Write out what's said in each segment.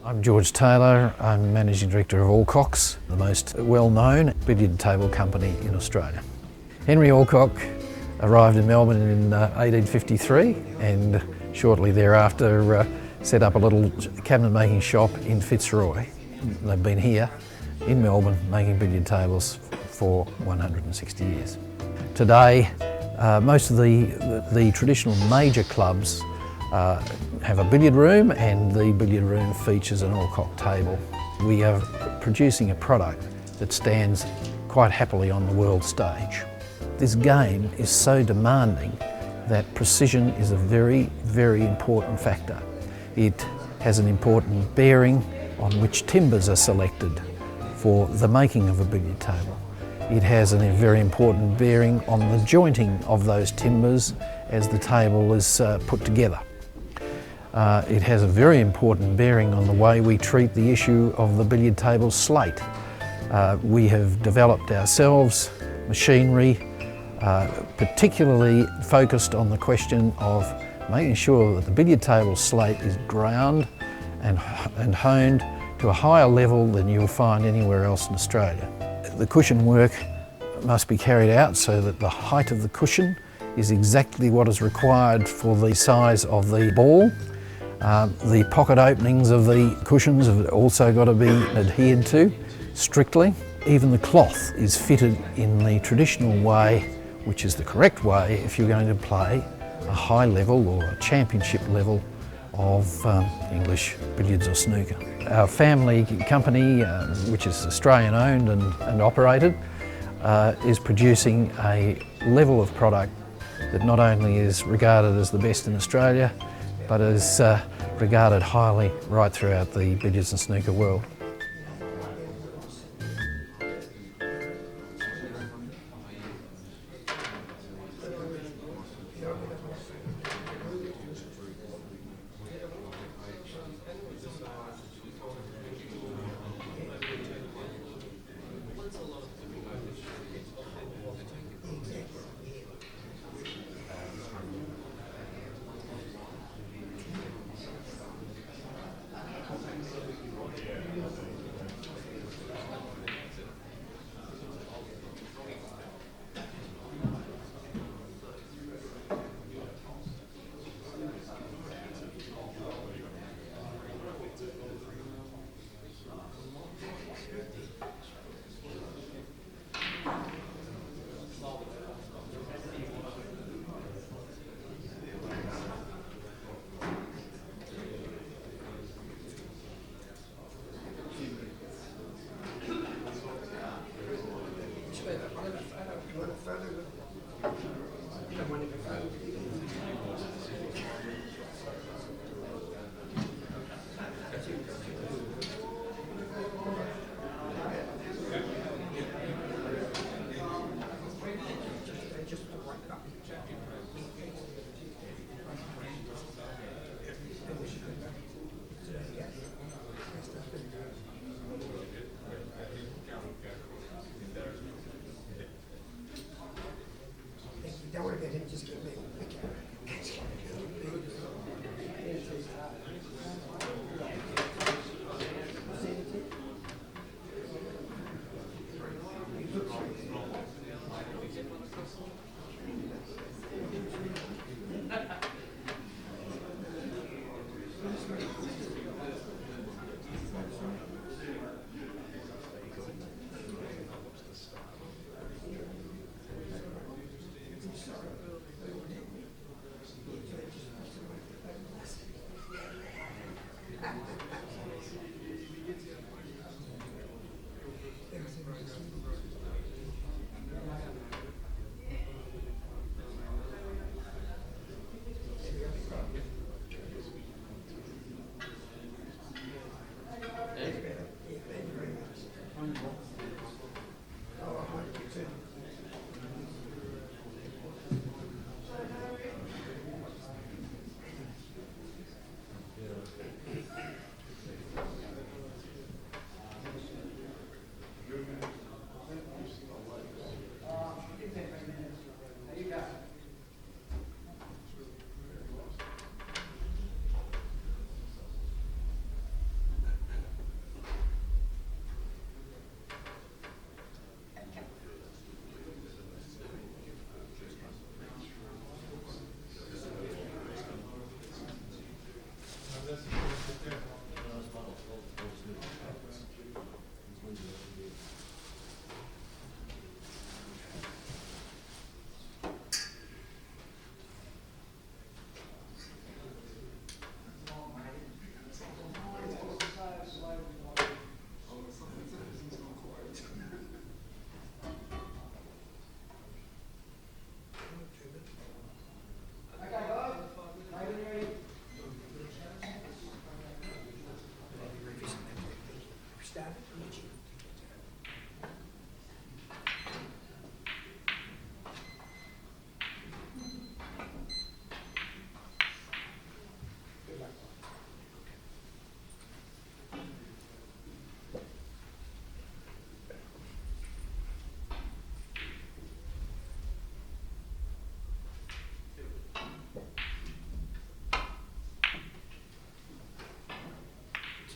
I'm George Taylor. I'm Managing Director of Alcock's, the most well-known billiard table company in Australia. Henry Alcock arrived in Melbourne in 1853 and shortly thereafter set up a little cabinet-making shop in Fitzroy. They've been here in Melbourne making billiard tables for 160 years. Today, most of the traditional major clubs have a billiard room, and the billiard room features an Alcock table. We are producing a product that stands quite happily on the world stage. This game is so demanding that precision is a very, very important factor. It has an important bearing on which timbers are selected for the making of a billiard table. It has a very important bearing on the jointing of those timbers as the table is put together. It has a very important bearing on the way we treat the issue of the billiard table slate. We have developed ourselves machinery particularly focused on the question of making sure that the billiard table slate is ground and honed to a higher level than you'll find anywhere else in Australia. The cushion work must be carried out so that the height of the cushion is exactly what is required for the size of the ball. The pocket openings of the cushions have also got to be adhered to strictly. Even the cloth is fitted in the traditional way, which is the correct way if you're going to play a high level or a championship level of English billiards or snooker. Our family company, which is Australian owned and operated, is producing a level of product that not only is regarded as the best in Australia, but is regarded highly right throughout the billiards and snooker world. Don't worry about him, just get me.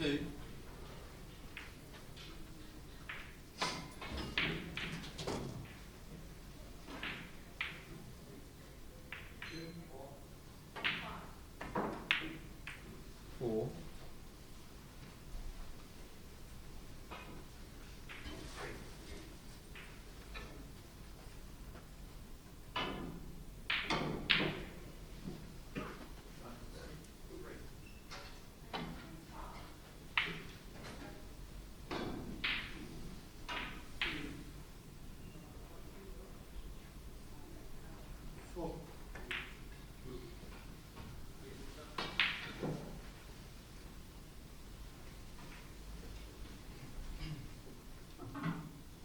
2. Four.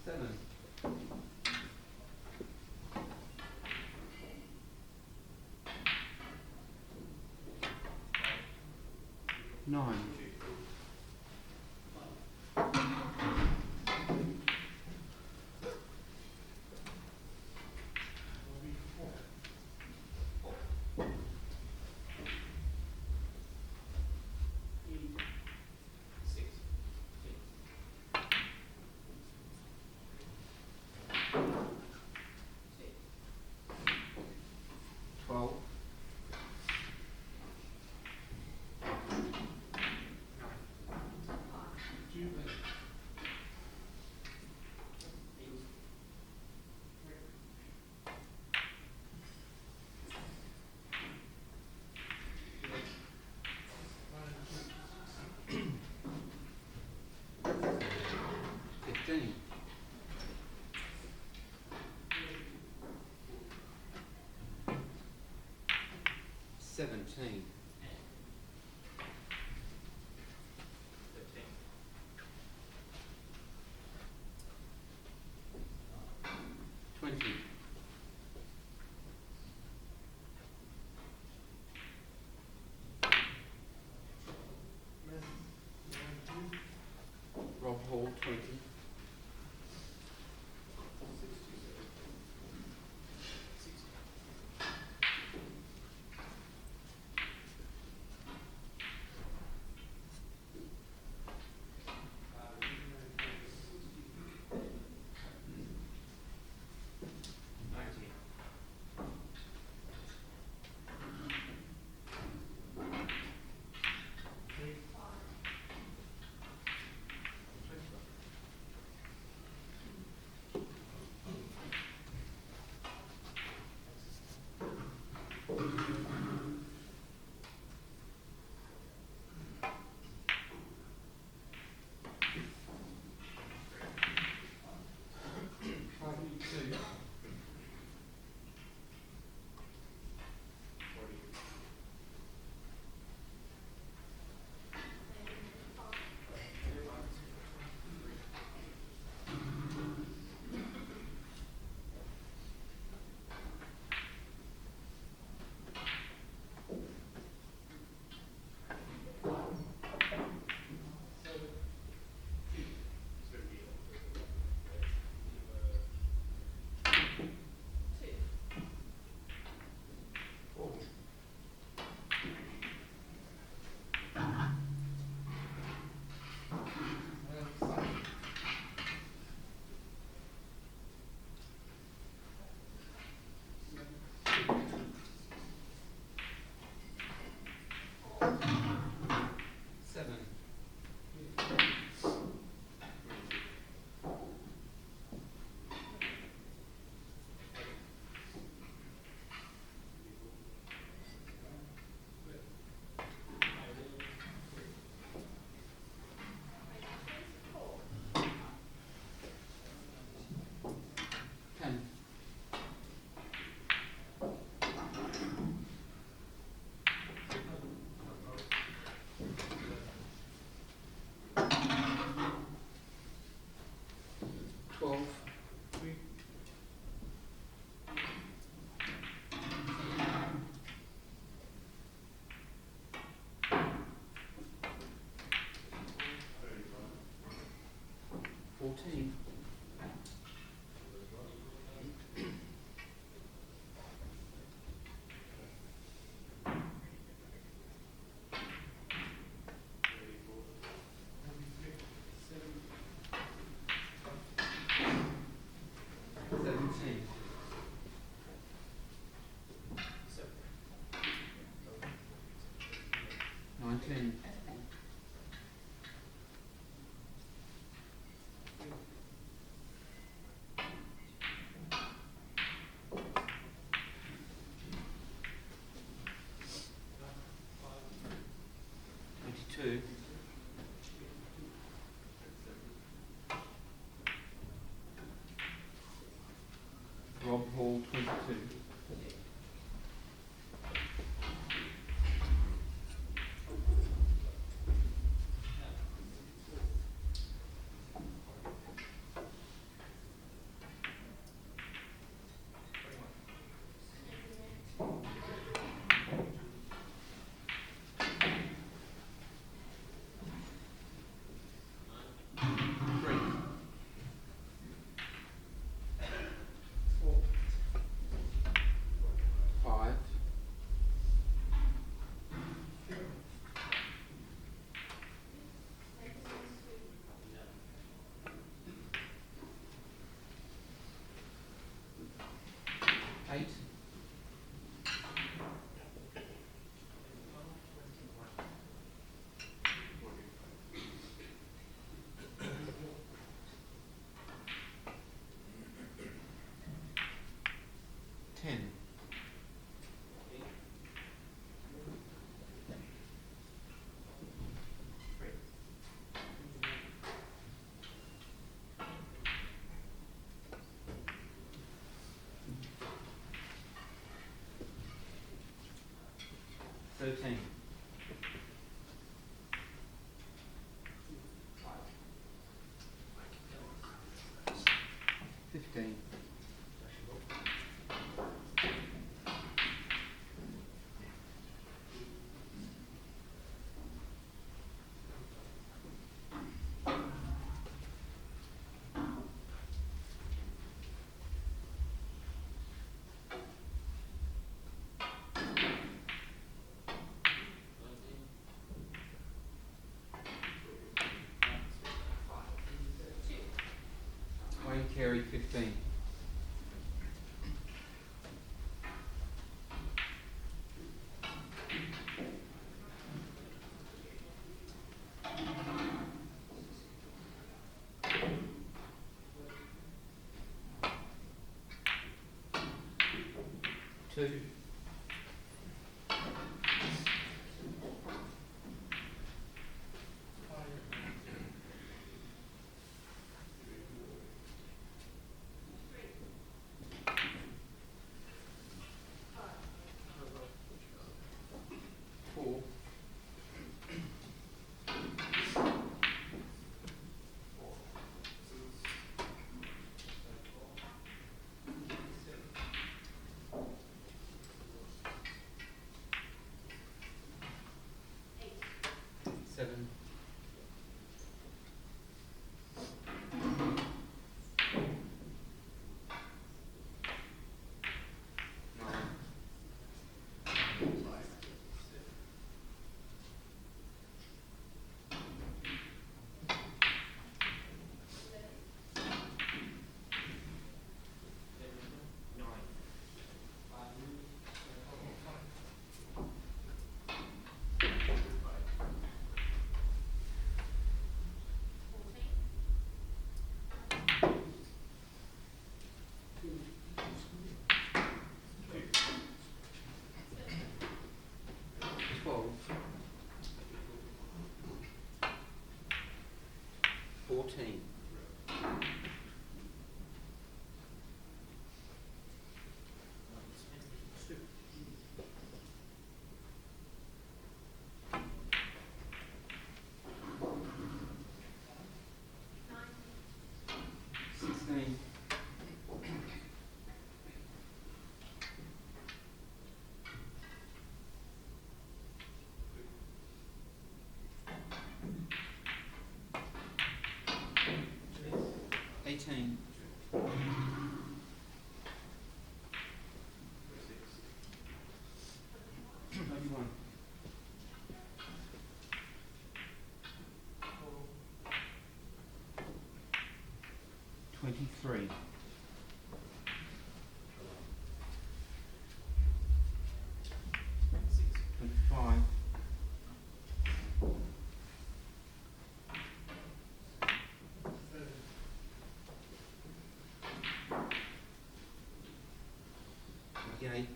7. 9. 12. 15. 17. 20. Rob Hall, 20. 21. 22. Rob Hall, 22. Five. Eight. Ten. 13. 15. 1 Carey, 15. 2. 4. 7. 9. 12. 14. 16. 18. 21. 23. 25. 28. 29.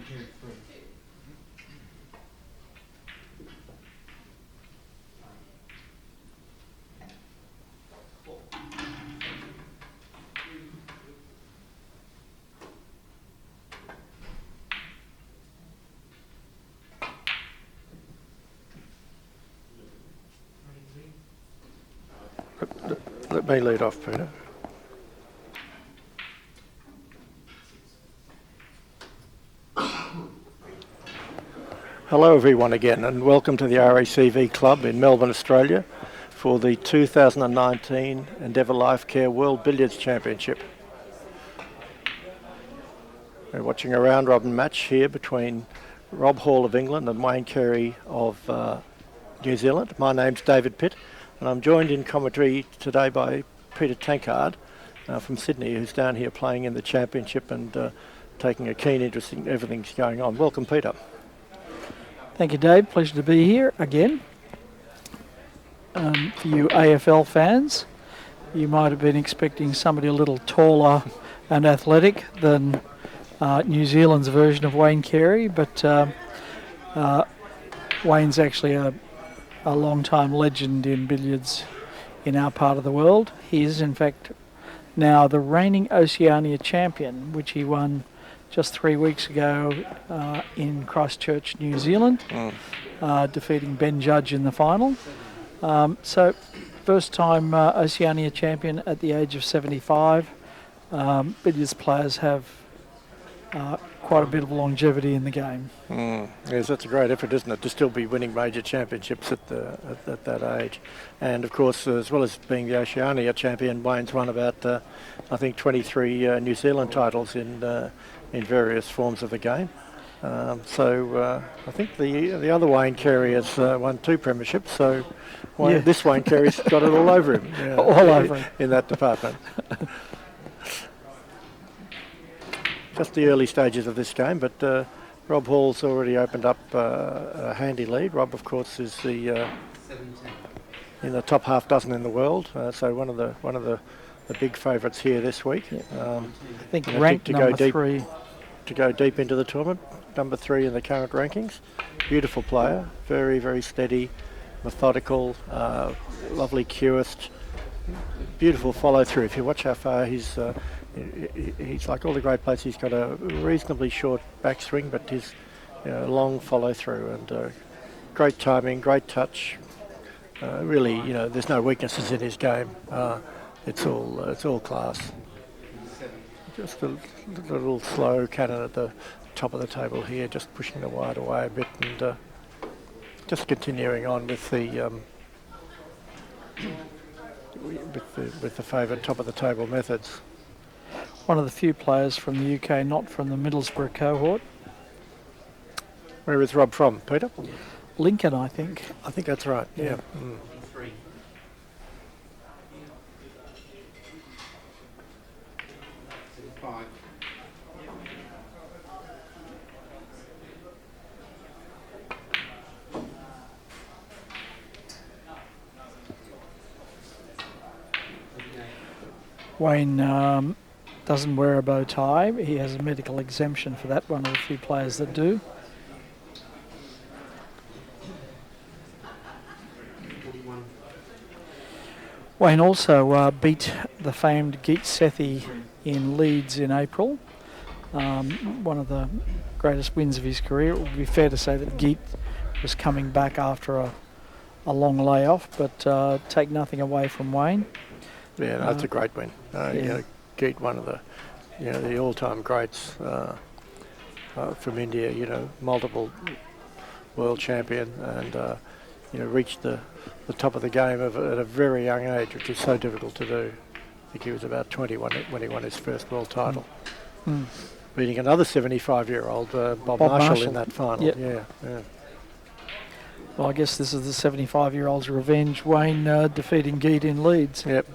carried through. Let me lead off, Peter. Hello everyone again, and welcome to the RACV Club in Melbourne, Australia for the 2019 Endeavour Life Care World Billiards Championship. We're watching a round robin match here between Rob Hall of England and Wayne Carey of New Zealand. My name's David Pitt, and I'm joined in commentary today by Peter Tankard from Sydney, who's down here playing in the championship and taking a keen interest in everything that's going on. Welcome, Peter. Thank you, Dave. Pleasure to be here again. For you AFL fans, you might have been expecting somebody a little taller and athletic than New Zealand's version of Wayne Carey, but Wayne's actually a long-time legend in billiards in our part of the world. He is, in fact, now the reigning Oceania champion, which he won just 3 weeks ago in Christchurch, New Zealand, defeating Ben Judge in the final. So, first time Oceania champion at the age of 75. Billiards players have quite a bit of longevity in the game. Yes, that's a great effort, isn't it, to still be winning major championships at that age. And of course, as well as being the Oceania champion, Wayne's won about, I think, 23 New Zealand titles in various forms of the game. So I think the other Wayne Carey has won 2 premierships, so this Wayne Carey's got it all over him. All over him. In that department. Just the early stages of this game, but Rob Hall's already opened up a handy lead. Rob, of course, is the 17. in the top half dozen in the world, so one of the big favourites here this week. I think ranked number 3. To go deep into the tournament, number 3 in the current rankings. Beautiful player, very, very steady, methodical, lovely cueist, beautiful follow through. If you watch how far he's like all the great players. He's got a reasonably short backswing, but his long follow through and great timing, great touch. Really, there's no weaknesses in his game. It's all class. Just a little slow cannon at the top of the table here, just pushing the wide away a bit and just continuing on with the favoured top of the table methods. One of the few players from the UK not from the Middlesbrough cohort. Where is Rob from, Peter? Lincoln, I think. I think that's right, yeah. 3. Wayne doesn't wear a bow tie. He has a medical exemption for that, one of the few players that do. Wayne also beat the famed Geet Sethi in Leeds in April. One of the greatest wins of his career. It would be fair to say that Geet was coming back after a long layoff, but take nothing away from Wayne. Yeah, that's a great win. Geet, one of the all-time greats from India. Multiple world champion, and reached the top of the game at a very young age, which is so difficult to do. I think he was about 21 when he won his first world title, beating another 75-year-old Bob Marshall in that final. Yep. Yeah. Well, I guess this is the 75-year-old's revenge. Wayne defeating Geet in Leeds. Yep.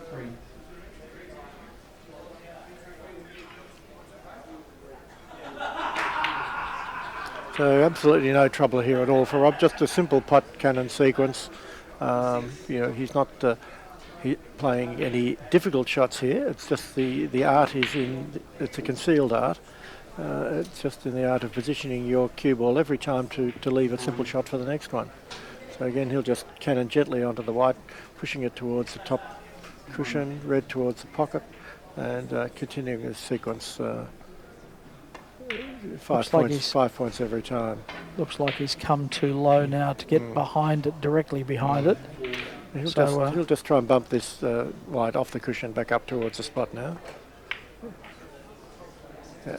So absolutely no trouble here at all for Rob. Just a simple putt cannon sequence. He's not playing any difficult shots here. It's just the art is in. It's a concealed art. It's just in the art of positioning your cue ball every time to leave a simple shot for the next one. So again, he'll just cannon gently onto the white, pushing it towards the top cushion, red towards the pocket, and continuing this sequence. 5 points every time. Looks like he's come too low now to get behind it, directly behind it. He'll just try and bump this white off the cushion back up towards the spot now. Yeah.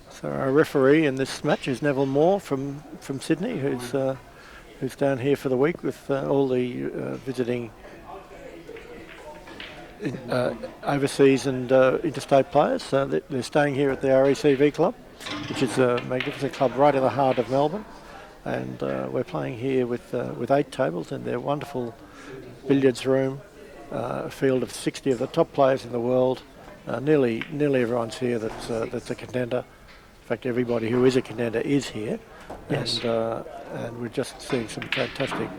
So our referee in this match is Neville Moore from Sydney, who's down here for the week with all the visiting overseas and interstate players. They're staying here at the RACV club, which is a magnificent club right in the heart of Melbourne. And we're playing here with 8 tables in their wonderful billiards room, a field of 60 of the top players in the world. Nearly everyone's here that's a contender. In fact, everybody who is a contender is here. Yes. And we're just seeing some fantastic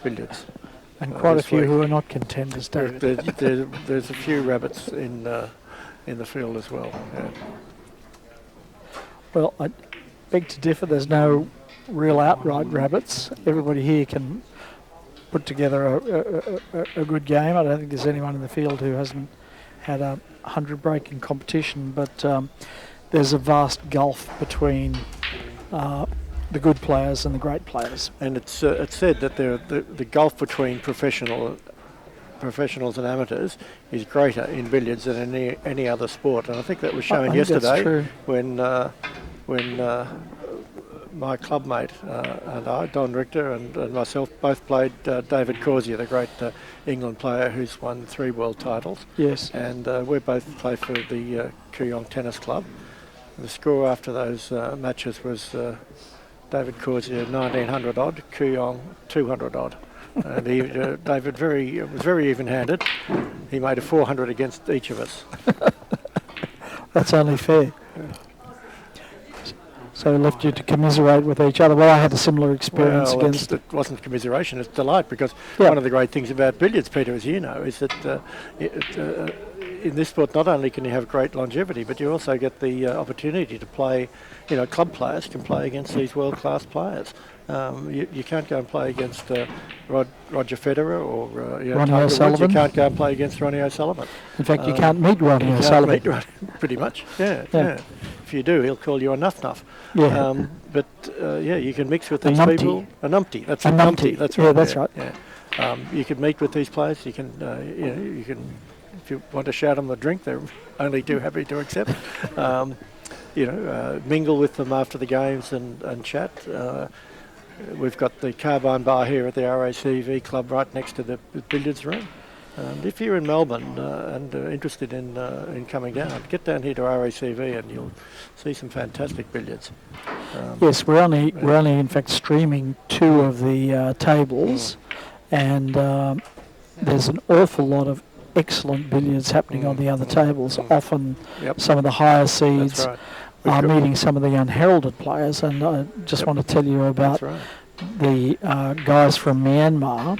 billiards. And quite a few week. who are not contenders, David. There's a few rabbits in the field as well. Yeah. Well, I beg to differ. There's no real outright rabbits. Everybody here can put together a good game. I don't think there's anyone in the field who hasn't had a 100 break in competition, but there's a vast gulf between the good players and the great players. And it's said that the gulf between professionals and amateurs is greater in billiards than any other sport. And I think that was shown yesterday when my clubmate and I, Don Richter, and myself both played David Corsier, the great England player who's won 3 world titles. Yes. And we both play for the Kooyong Tennis Club. The score after those matches was David Corsier 1900 odd, Kooyong 200 odd. And David was very even-handed. He made a 400 against each of us. That's only fair. So left you to commiserate with each other. Well, I had a similar experience against... It wasn't commiseration, it's delight, because one of the great things about billiards, Peter, as you know, is that in this sport not only can you have great longevity, but you also get the opportunity to play, club players can play against these world-class players. You can't go and play against Roger Federer or Ronnie O'Sullivan. You can't go and play against Ronnie O'Sullivan. In fact, you can't meet Ronnie O'Sullivan. Pretty much, yeah. If you do, he'll call you a nuff-nuff. Yeah. But you can mix with these people. A numpty. That's a numpty. That's right. Yeah, that's right. Yeah. You can meet with these players. You can, you can. If you want to shout them a drink, they're only too happy to accept. Mingle with them after the games and chat. We've got the Carbine Bar here at the RACV club right next to the billiards room. If you're in Melbourne and interested in coming down, get down here to RACV and you'll see some fantastic billiards. Yes, we're only in fact streaming 2 of the tables, and there's an awful lot of excellent billiards happening on the other tables. Often some of the higher seeds are meeting some of the unheralded players, and I just want to tell you about the guys from Myanmar.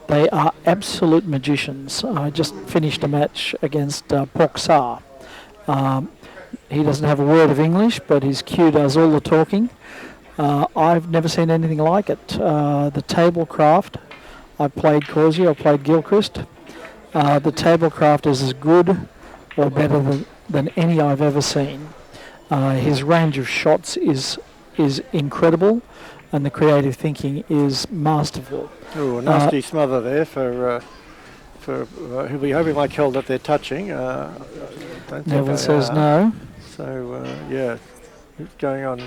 They are absolute magicians. I just finished a match against Poksar. He doesn't have a word of English, but his cue does all the talking. I've never seen anything like it. The tablecraft, I played Corsier, I played Gilchrist. The tablecraft is as good or better than any I've ever seen. His range of shots is incredible, and the creative thinking is masterful. Oh, a nasty smother there for who we hope he might hold that they're touching. Neville says no. So he's going on.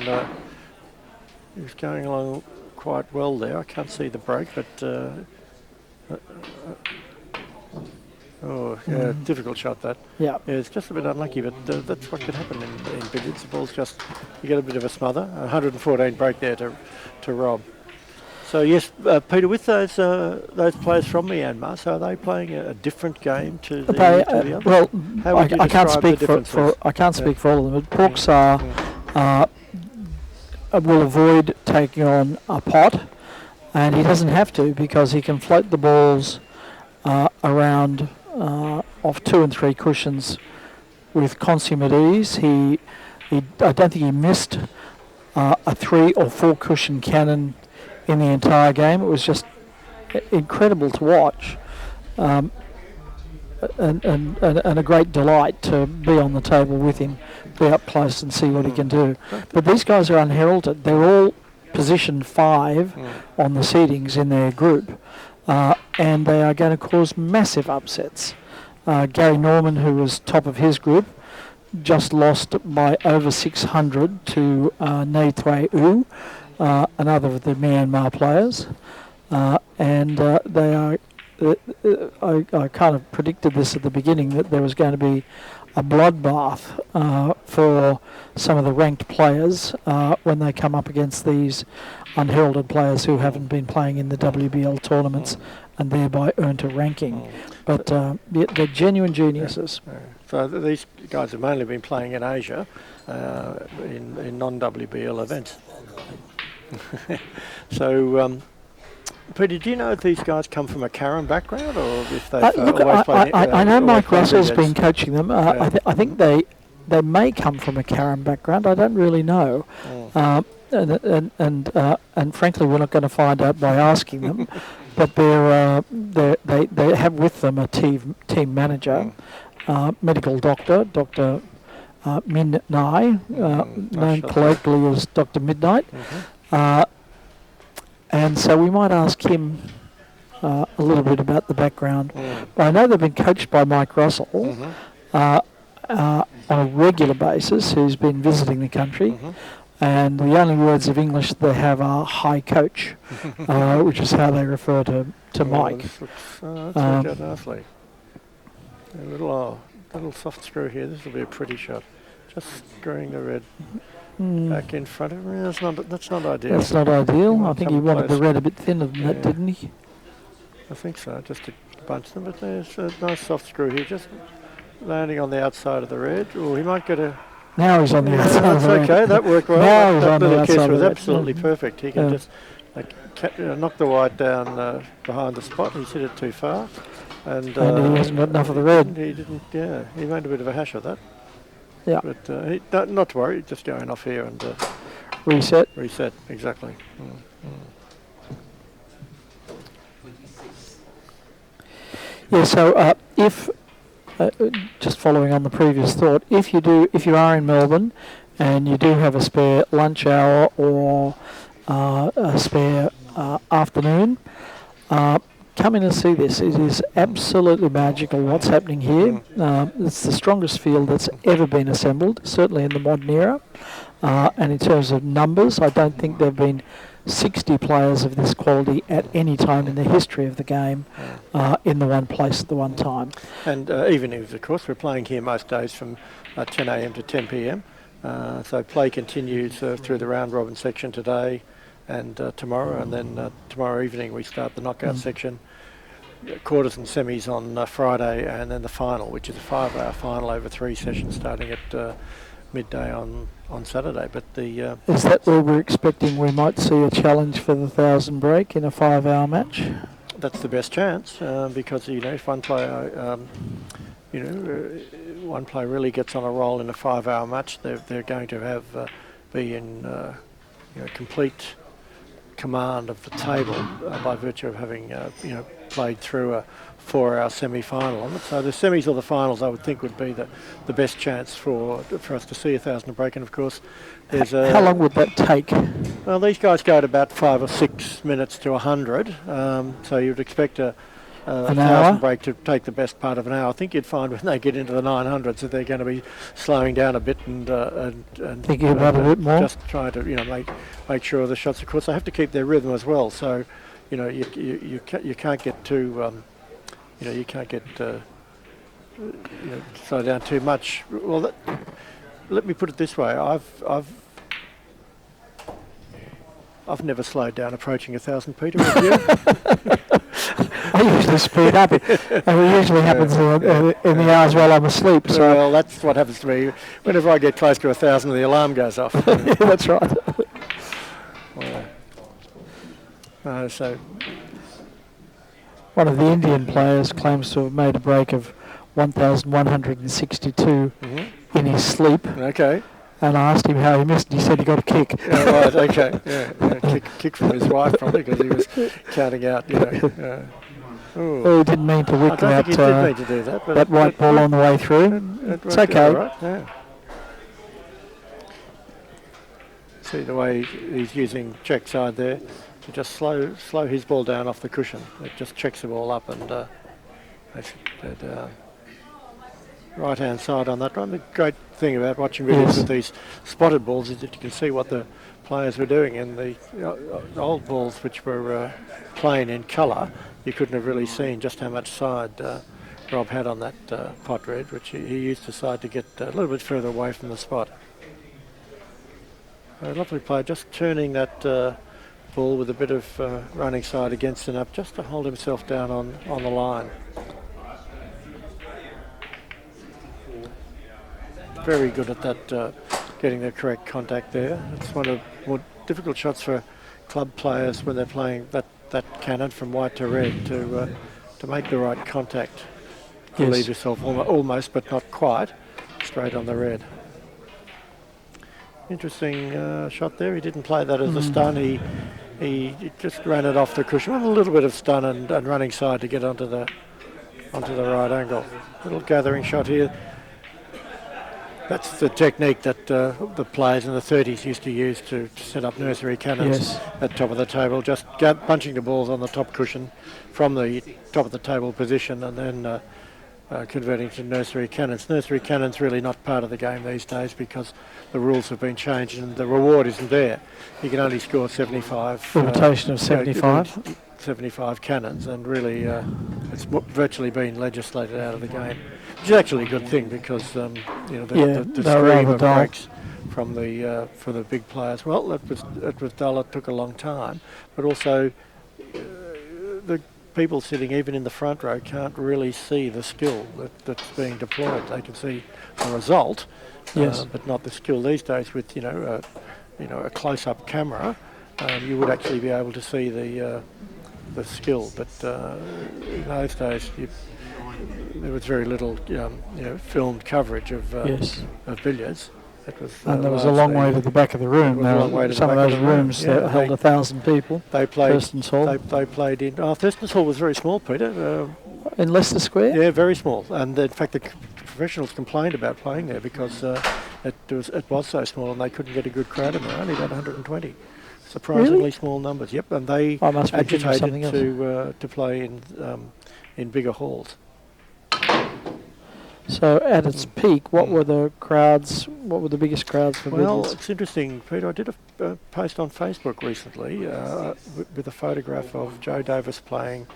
He's going along quite well there. I can't see the break, but difficult shot that. Yeah, it's just a bit unlucky, but that's what can happen in billiards. The ball's just, you get a bit of a smother. 114 break there to Rob. So yes, Peter, with those players from Myanmar, so are they playing a different game to the other? Well, I can't speak for all of them. But Poksar will avoid taking on a pot, and he doesn't have to because he can float the balls around off 2 and 3 cushions with consummate ease. I don't think he missed a 3 or 4 cushion cannon in the entire game. It was just incredible to watch, and a great delight to be on the table with him, be up close and see what he can do. But these guys are unheralded. They're all position 5 on the seedings in their group, and they are going to cause massive upsets. Gary Norman, who was top of his group, just lost by over 600 to Nei Thuy U, another of the Myanmar players, and they are. I kind of predicted this at the beginning, that there was going to be a bloodbath for some of the ranked players when they come up against these unheralded players who haven't been playing in the WBL tournaments and thereby earned a ranking. But they're genuine geniuses. So these guys have mainly been playing in Asia in non-WBL events. So, Peter, do you know if these guys come from a Karen background or if they've look, always played? I know always Mike played Russell's billiards? been coaching them. I think they may come from a Karen background. I don't really know. And frankly, we're not going to find out by asking them. But they have with them a team manager, medical doctor, Dr. Min Nai, known colloquially as Dr. Midnight. And so we might ask him a little bit about the background. But I know they've been coached by Mike Russell on a regular basis, who's been visiting the country. And the only words of English they have are "hi coach," which is how they refer to Mike. This looks out nicely. A little soft screw here. This will be a pretty shot. Just screwing the red back in front of him. That's not ideal. That's not ideal. I think he Come wanted the close. red a bit thinner than that, didn't he? I think so, just to bunch them. But there's a nice soft screw here, just landing on the outside of the red. Oh, he might get a... Now he's on the outside that's of the red. okay, that worked well. Now he's on that the little kiss outside of was the red. absolutely perfect. He can just knock the white down behind the spot. He's hit it too far. And he hasn't got enough of the red. He didn't, he made a bit of a hash of that. Yeah. But not to worry, just going off here and Reset. reset, exactly. 26. Yeah, so if, just following on the previous thought, if you are in Melbourne and you do have a spare lunch hour or a spare afternoon, come in and see this. It is absolutely magical what's happening here. It's the strongest field that's ever been assembled, certainly in the modern era. And in terms of numbers, I don't think there have been 60 players of this quality at any time in the history of the game in the one place at the one time. And evenings, of course, we're playing here most days from 10 a.m. to 10 p.m. So play continues through the round robin section today and tomorrow, and then tomorrow evening we start the knockout section, quarters and semis on Friday, and then the final, which is a 5-hour final over 3 sessions starting at midday on Saturday. But the Is that where we're expecting we might see a challenge for the 1,000 break in a 5-hour match? that's the best chance because if one player one player really gets on a roll in a 5-hour match, they're going to have be in complete command of the table by virtue of having played through a 4-hour semi-final on it. So the semis or the finals, I would think, would be the best chance for us to see 1,000 break. And of course, there's How long would that take? well, these guys go at about 5 or 6 minutes to 100. So you'd expect a An 1,000 hour? break to take the best part of an hour. I think you'd find when they get into the 900s that they're going to be slowing down a bit and Thinking about it a bit more? just trying to make sure the shots. Of course, they have to keep their rhythm as well. So you can't get too you can't get slow down too much. Well, let me put it this way: I've never slowed down approaching 1,000, Peter. Have you? I usually speed up, and it usually happens in the hours while I'm asleep. So Well, that's what happens to me. Whenever I get close to 1,000, the alarm goes off. yeah, that's right. Yeah. So One of the Indian players claims to have made a break of 1,162 in his sleep. okay. And I asked him how he missed it. He said he got a kick. Yeah, right. Okay. Yeah. Kick from his wife probably because he was counting out. Oh, he didn't mean to I wick don't that, think he did mean to do that. But that white ball on the way through. It's okay. All right. Yeah. See the way he's using check side there to just slow his ball down off the cushion. It just checks the ball up and right hand side on that one. The great thing about watching videos with these spotted balls is that you can see what the players were doing. And the old balls, which were plain in colour, you couldn't have really seen just how much side Rob had on that pot red, which he used the side to get a little bit further away from the spot. A lovely play, just turning that ball with a bit of running side against and up, just to hold himself down on the line. Very good at that, getting the correct contact there. It's one of the more difficult shots for club players when they're playing that cannon from white to red to make the right contact. To leave yourself almost, but not quite, straight on the red. Interesting shot there. He didn't play that as a stun. He just ran it off the cushion with a little bit of stun and running side to get onto the right angle. Little gathering shot here. That's the technique that the players in the 30s used to use to set up nursery cannons at top of the table, just punching the balls on the top cushion from the top of the table position and then converting to nursery cannons. Nursery cannons really not part of the game these days because the rules have been changed and the reward isn't there. You can only score 75. Limitation of 75. 75 cannons, and really it's virtually been legislated out of the game, which is actually a good thing because the stream of breaks from for the big players. Well, it was dull. It took a long time, but also the people sitting even in the front row can't really see the skill that's being deployed. They can see the result, but not the skill. These days, with a close-up camera, you would actually be able to see the skill. But in those days, there was very little, filmed coverage of billiards. And there was a long way to the back of the room. Some of those rooms that held 1,000 people. They played. Thurston's Hall. They played in. Thurston's Hall was very small, Peter. In Leicester Square. Yeah, very small. And in fact, the professionals complained about playing there because it was so small and they couldn't get a good crowd in there. Only about 120. Surprisingly small numbers. Yep, and they agitated to play in bigger halls. So at its peak, what were the crowds? What were the biggest crowds for Well, billiards? it's interesting, Peter. I did a post on Facebook recently with a photograph of Joe Davis playing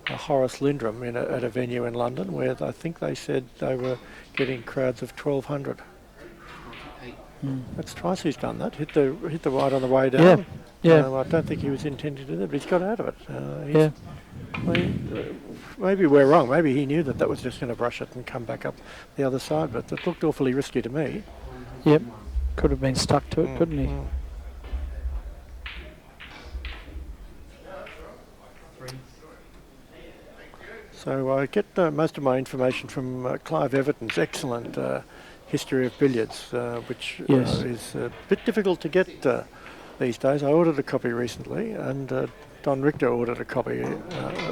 Horace Lindrum at a venue in London, where I think they said they were getting crowds of 1,200. That's twice he's done that. Hit the white on the way down. Yeah. I don't think he was intending to do that, but he's got out of it. Maybe we're wrong. Maybe he knew that was just going to brush it and come back up the other side, but it looked awfully risky to me. Yep. Could have been stuck to it, couldn't he? So I get most of my information from Clive Everton's excellent history of billiards, which is a bit difficult to get these days. I ordered a copy recently, and Don Richter ordered a copy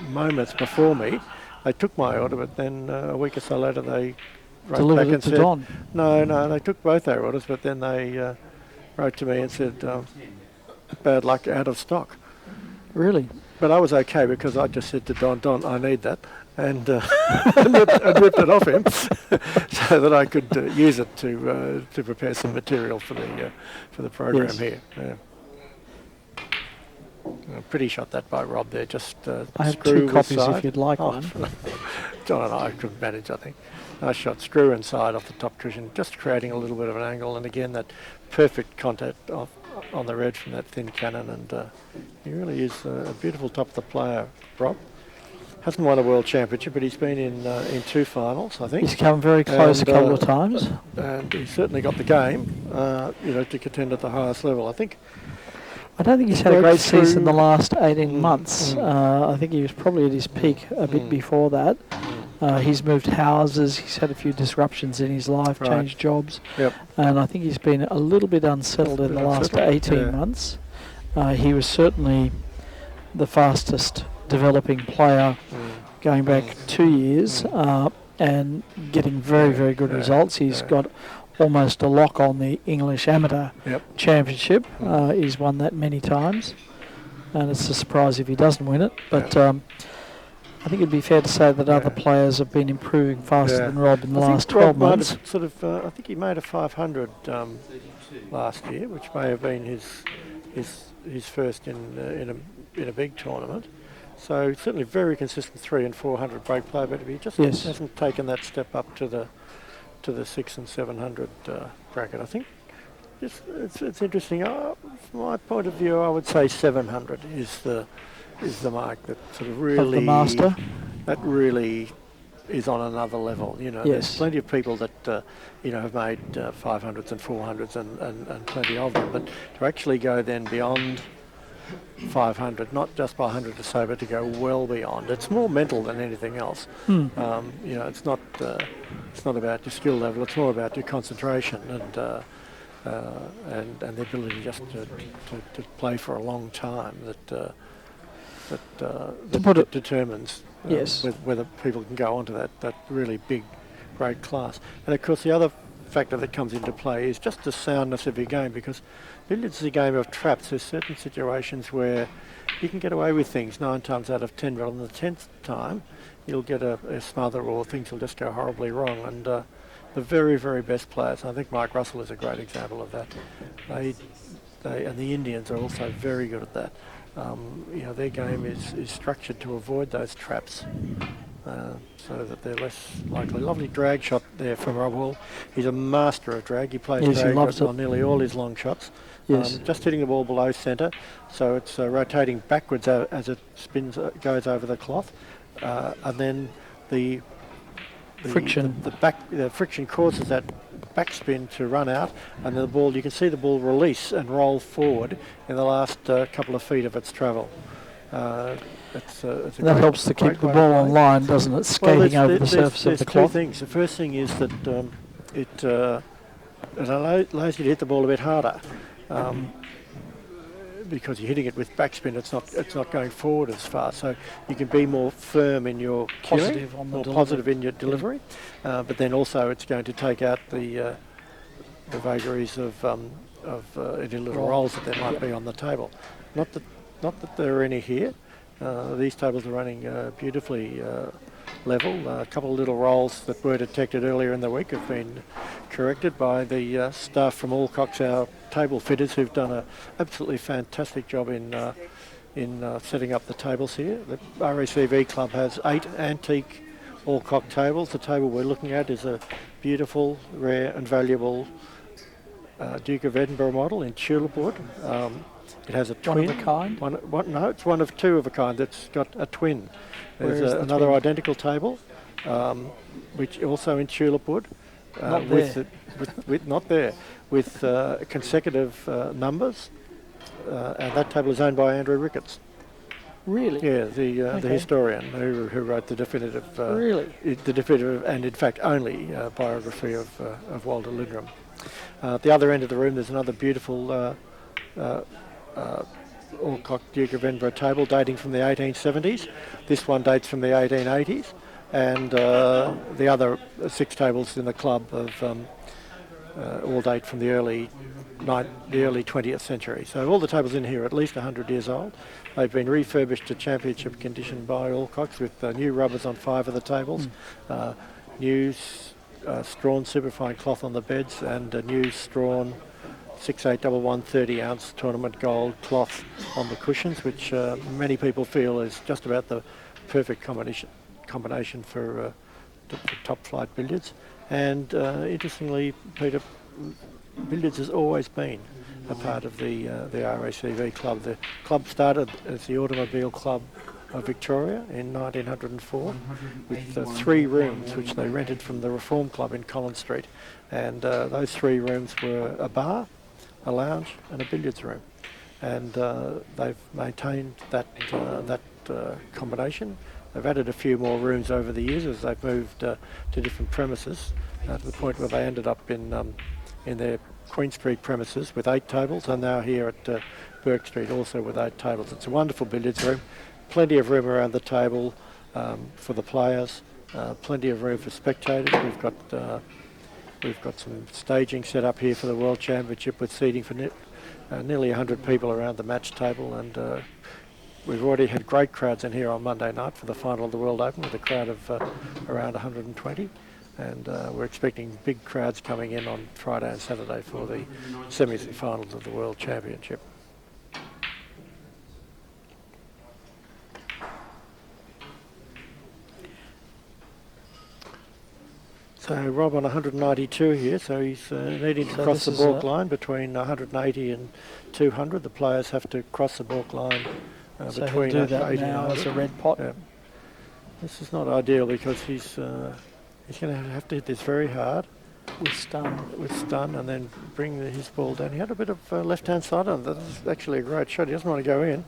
moments before me. They took my order, but then a week or so later they wrote back and said, Don. No, they took both our orders, but then they wrote to me and said, bad luck, out of stock. Really? But I was okay because I just said to Don, I need that, and ripped it off him so that I could use it to prepare some material for the program here. Yeah. Pretty shot that by Rob there. Just I have screw 2 copies side. if you'd like one. John and I could manage, I think. Nice shot, screw inside off the top cushion, just creating a little bit of an angle, and again that perfect contact on the red from that thin cannon, and he really is a beautiful top of the player, Rob. Hasn't won a world championship, but he's been in 2 finals, I think. He's come very close a couple of times. And he's certainly got the game, to contend at the highest level. I think I don't think he's had a great season the last 18 months. Mm. I think he was probably at his peak a bit before that. He's moved houses, he's had a few disruptions in his life, Right. changed jobs, Yep. and I think he's been a little bit unsettled in the last 18 months. He was certainly the fastest developing player going back 2 years and getting very, very good results. He's got almost a lock on the English Amateur Championship. He's won that many times, and it's a surprise if he doesn't win it. But I think it'd be fair to say that other players have been improving faster than Rob in the last 12 months. Sort of, I think he made a 500 last year, which may have been his first in a big tournament. So certainly very consistent 300 and 400 break player, but he just hasn't taken that step up to the 600 and 700 bracket. I think it's interesting. From my point of view, I would say 700 is the mark that sort of really Of the master? That really is on another level. You know, there's plenty of people that have made 500s and 400s and plenty of them, but to actually go then beyond 500, not just by 100 or so, but to go well beyond. It's more mental than anything else. It's not about your skill level. It's more about your concentration and the ability just to play for a long time. That determines whether people can go on to that really big, great class. And of course, the other factor that comes into play is just the soundness of your game, because billiards is a game of traps. There's certain situations where you can get away with things 9 times out of 10, but on the 10th time you'll get a smother or things will just go horribly wrong. And the very, very best players, I think Mike Russell is a great example of that. They and the Indians are also very good at that. Their game is structured to avoid those traps. So that they're less likely. Lovely drag shot there from Rob Hall. He's a master of drag. He plays drag on nearly all his long shots. Just hitting the ball below centre, so it's rotating backwards as it spins, goes over the cloth, and then the friction. The friction causes that backspin to run out, and the ball. You can see the ball release and roll forward in the last couple of feet of its travel. That helps to keep the ball on line, doesn't it? Skating over the surface of the cloth. Two things. The first thing is that it allows you to hit the ball a bit harder, because you're hitting it with backspin. It's not going forward as far, so you can be more firm in your positive cueing, on the more delivery. positive in your delivery. But then also it's going to take out the vagaries of any little rolls that there might be on the table. Not that there are any here. These tables are running beautifully level. A couple of little rolls that were detected earlier in the week have been corrected by the staff from Alcock's, our table fitters, who've done an absolutely fantastic job in setting up the tables here. The RACV club has 8 antique Alcock tables. The table we're looking at is a beautiful, rare and valuable Duke of Edinburgh model in tulip wood. It has a twin. One of a kind? No, it's one of 2 of a kind. It's got a twin. There's another twin? Identical table, which also in tulip wood. Not there. Not there. With consecutive numbers. And that table is owned by Andrew Ricketts. Really? Yeah, the historian who wrote the definitive, the definitive and in fact only biography of Walter Lindrum. At the other end of the room, there's another beautiful Alcock Duke of Edinburgh table dating from the 1870s. This one dates from the 1880s, and the other 6 tables in the club all date from the early 20th century. So all the tables in here are at least 100 years old. They've been refurbished to championship condition by Alcock's with new rubbers on 5 of the tables, new strawn superfine cloth on the beds, and a new strawn 6811 30-ounce tournament gold cloth on the cushions, which many people feel is just about the perfect combination for top flight billiards. And interestingly, Peter, billiards has always been a part of the RACV club. The club started as the Automobile Club of Victoria in 1904 with 3 rooms which they rented from the Reform Club in Collins Street, and those 3 rooms were a bar, a lounge and a billiards room. and they've maintained that combination. They've added a few more rooms over the years as they've moved to different premises, to the point where they ended up in their Queen Street premises with 8 tables, and now here at Burke Street also with 8 tables. It's a wonderful billiards room, plenty of room around the table for the players, plenty of room for spectators. We've got some staging set up here for the World Championship with seating for nearly 100 people around the match table, and we've already had great crowds in here on Monday night for the final of the World Open with a crowd of around 120. And we're expecting big crowds coming in on Friday and Saturday for the semi-finals of the World Championship. So Rob on 192 here, so he's needing to cross the balk line between 180 and 200. The players have to cross the balk line So between he'll do that 80 now and as a 100. red pot. Yeah. This is not ideal because he's going to have to hit this very hard With stun. and then bring his ball down. He had a bit of left-hand side on. That's actually a great shot. He doesn't want to go in.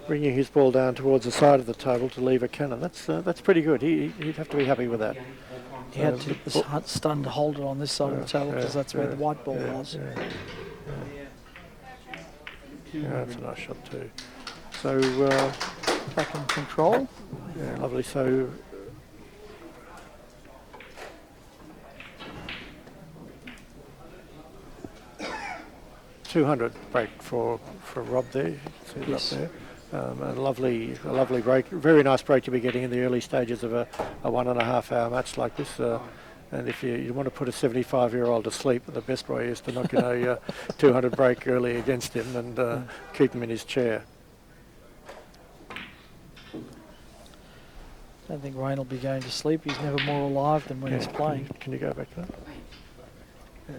Bringing his ball down towards the side of the table to leave a cannon. That's pretty good. He'd have to be happy with that. He had to stun to hold it on this side of the table because that's where the white ball was. Yeah, that's a nice shot too. So Back in control. yeah, lovely. So 200 break for Rob there. You can see it Yes. up there. A lovely break. Very nice break to be getting in the early stages of a 1.5 hour match like this. And if you want to put a 75-year-old to sleep, the best way is to knock in a 200 break early against him and keep him in his chair. I don't think Wayne will be going to sleep. He's never more alive than when he's playing. Can you go back to that? Yeah.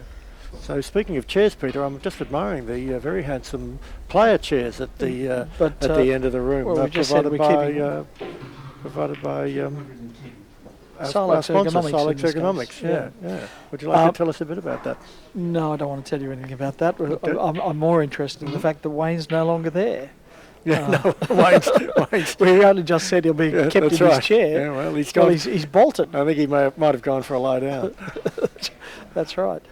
So speaking of chairs, Peter, I'm just admiring the very handsome player chairs at the end of the room. Well, we just said we're provided by our Silex sponsor, Ergonomics Silex in this Ergonomics. case. Yeah. Would you like to tell us a bit about that? No, I don't want to tell you anything about that. But Okay. I'm more interested in the fact that Wayne's no longer there. Yeah, Wayne's We only just said he'll be kept in that's his right. chair. Yeah, well, he's Well, gone. he's bolted. I think he might have gone for a lie down. That's right.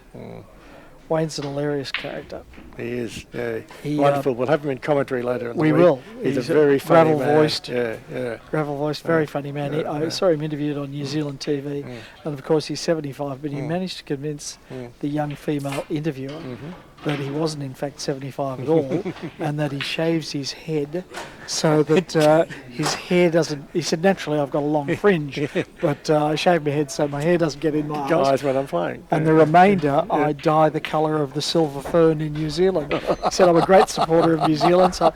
Wayne's an hilarious character. He is, yeah. He, Wonderful. We'll have him in commentary later in the We week. will. He's a very funny man. gravel-voiced. Yeah. Gravel-voiced, very funny man. I saw him interviewed on New Zealand TV, and of course he's 75, but he managed to convince the young female interviewer that he wasn't in fact 75 at all, and that he shaves his head so that his hair doesn't. He said, naturally I've got a long fringe, but I shave my head so my hair doesn't get in my eyes. Guys, when I'm playing. And the remainder, I dye the colour of the silver fern in New Zealand. He said, I'm a great supporter of New Zealand, so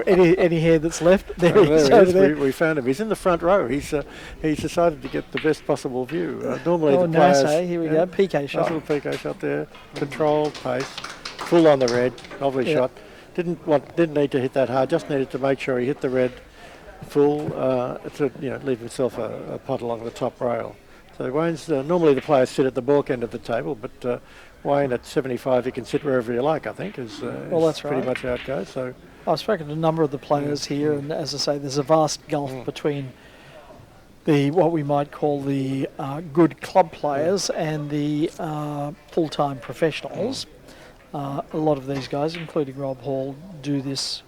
any hair that's left, there he is over there. We found him. He's in the front row. He's decided to get the best possible view. Normally the nice, players... here we go, PK shot. Nice little PK shot there. Controlled pace. Full on the red. Lovely shot. Didn't need to hit that hard. Just needed to make sure he hit the red full to leave himself a pot along the top rail. So Wayne's normally the players sit at the balk end of the table, but Wayne at 75 he can sit wherever you like. I think is that's pretty right. much how it goes. So I've spoken to a number of the players here, and as I say, there's a vast gulf between what we might call the good club players and the full-time professionals. A lot of these guys, including Rob Hall, do this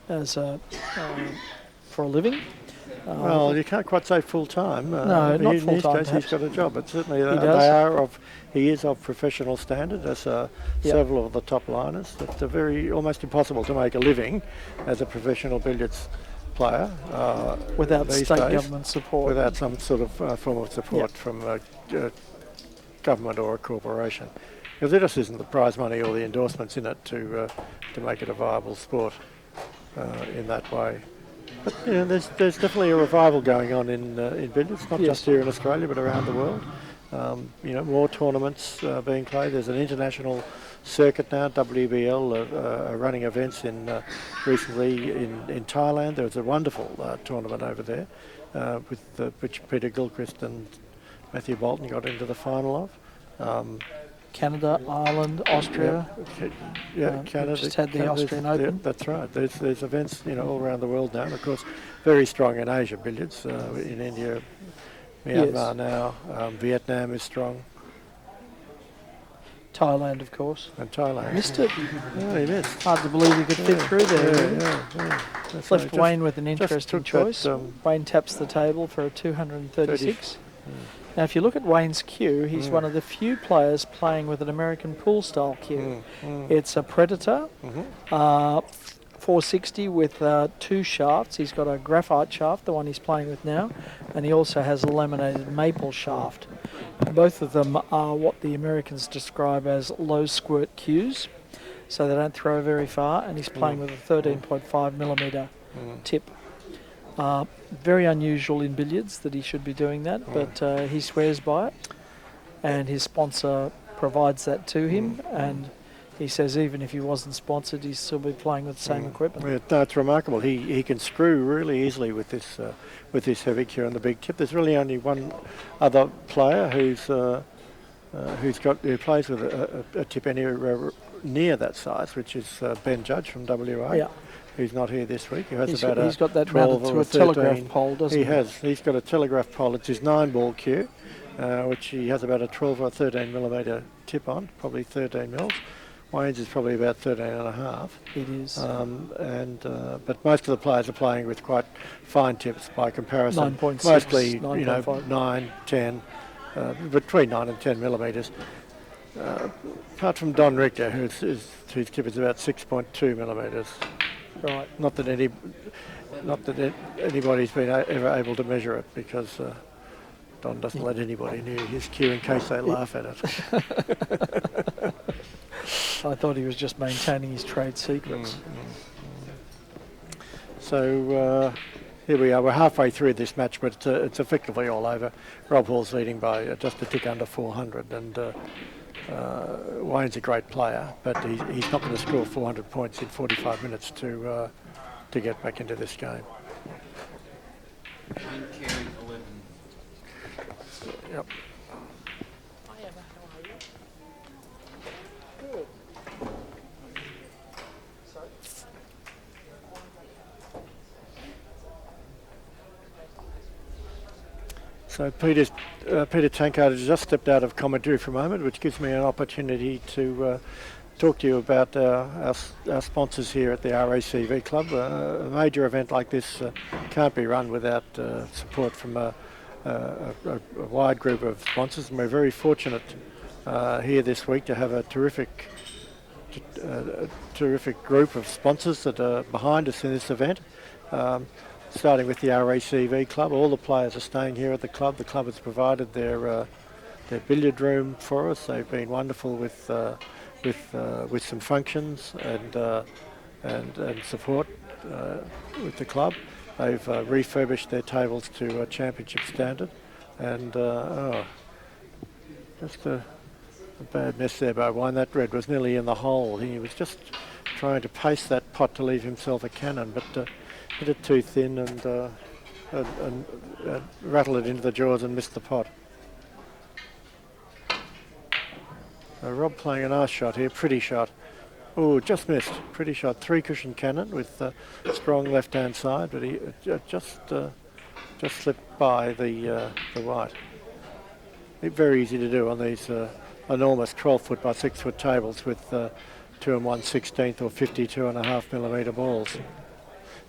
as for a living. well, you can't quite say full time. No, not in full his time, case, he's got a job, but certainly does. he is of professional standard, as several of the top liners. It's almost impossible to make a living as a professional billiards player Without these state days, government support. without some sort of form of support from a government or a corporation. Because there just isn't the prize money or the endorsements in it to make it a viable sport in that way. But there's definitely a revival going on in billiards, not just here in Australia but around the world. More tournaments being played. There's an international circuit now. WBL are running events recently in Thailand. There was a wonderful tournament over there which Peter Gilchrist and Matthew Bolton got into the final of. Canada, Ireland, Austria. Canada. Just had the Canada's- Austrian yeah, Open. that's right. There's events, all around the world now. And of course, very strong in Asia, billiards, in India, Myanmar now. Vietnam is strong, Thailand, of course. and Thailand. Missed it. Yeah, he missed. Hard to believe he could fit through there. really. That's Left right. Wayne with an just interesting took choice. that, Wayne taps the table for a 236. Now, if you look at Wayne's cue, he's one of the few players playing with an American pool-style cue. It's a Predator, 460 with 2 shafts. He's got a graphite shaft, the one he's playing with now, and he also has a laminated maple shaft. Both of them are what the Americans describe as low squirt cues, so they don't throw very far, and he's playing with a 13.5 millimetre tip. Very unusual in billiards that he should be doing that, but he swears by it, and his sponsor provides that to him, and he says even if he wasn't sponsored, he'd still be playing with the same equipment. Yeah, no, it's remarkable. He can screw really easily with this heavy cue and the big tip. There's really only one other player who plays with a tip anywhere near that size, which is Ben Judge from WA. Yeah. Who's not here this week. He has He's about got that 12 mounted to or a telegraph 13. pole, doesn't he? He has. He's got a telegraph pole. It's his 9-ball cue, which he has about a 12 or 13 millimetre tip on, probably 13 mils. Wayne's is probably about 13 and a half. It is. But most of the players are playing with quite fine tips by comparison. 9.6, Mostly, 9.5. 9, 10, between 9 and 10 millimetres. Apart from Don Richter, whose tip is about 6.2 millimetres. Right. Not that anybody's been ever able to measure it, because Don doesn't let anybody near his cue in case they laugh at it. I thought he was just maintaining his trade secrets. So here we are. We're halfway through this match, but it's effectively all over. Rob Hall's leading by just a tick under 400, and Wayne's a great player, but he's not going to score 400 points in 45 minutes to get back into this game. Wayne Carey 11. Yep. So Peter Tankard has just stepped out of commentary for a moment, which gives me an opportunity to talk to you about our sponsors here at the RACV Club. A major event like this can't be run without support from a wide group of sponsors, and we're very fortunate here this week to have a terrific group of sponsors that are behind us in this event. Starting with the RACV Club, all the players are staying here at the club. The club has provided their billiard room for us. They've been wonderful with some functions and support with the club. They've refurbished their tables to a championship standard, and just a bad mess there by Wayne. That red was nearly in the hole. He was just trying to pace that pot to leave himself a cannon, but hit it too thin and rattled it into the jaws and missed the pot. Rob playing a nice shot here, pretty shot. Oh, just missed. Pretty shot. 3-cushion cannon with strong left-hand side, but he just slipped by the white. Very easy to do on these enormous 12-foot by 6-foot tables with 2 1/16 or 52.5 millimetre balls.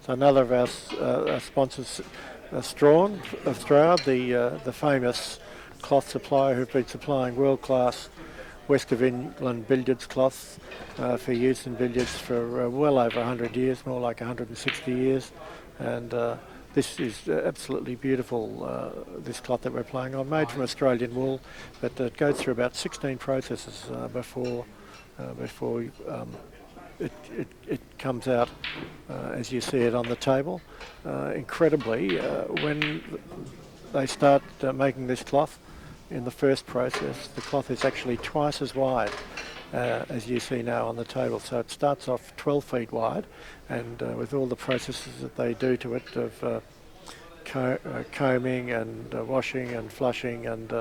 So another of our sponsors, Strawn of Stroud, the famous cloth supplier who've been supplying world-class West of England billiards cloths for use in billiards for well over 100 years, more like 160 years. And this is absolutely beautiful, this cloth that we're playing on, made from Australian wool, but it goes through about 16 processes before it comes out as you see it on the table. Incredibly, when they start making this cloth, in the first process, the cloth is actually twice as wide as you see now on the table. So it starts off 12 feet wide, and with all the processes that they do to it of combing and washing and flushing and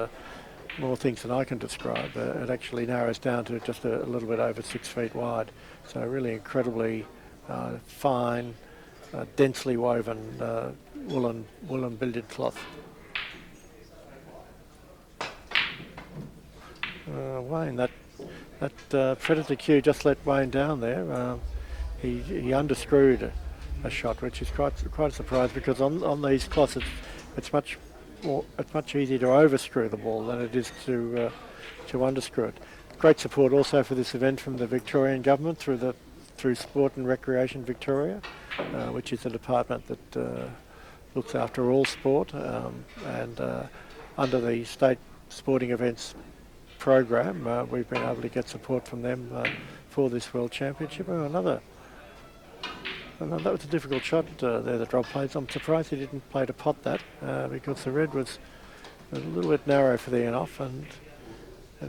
more things than I can describe. It actually narrows down to just a little bit over 6 feet wide. So really incredibly fine, densely woven woolen billiard cloth. Wayne, that predator cue just let Wayne down there. He underscrewed a shot, which is quite a surprise, because on these cloths it's much easier to overscrew the ball than it is to underscrew it. Great support also for this event from the Victorian government through Sport and Recreation Victoria, which is a department that looks after all sport, and under the state sporting events program, we've been able to get support from them for this World Championship. That was a difficult shot there that Rob played. I'm surprised he didn't play to pot that, because the red was a little bit narrow for the end-off, and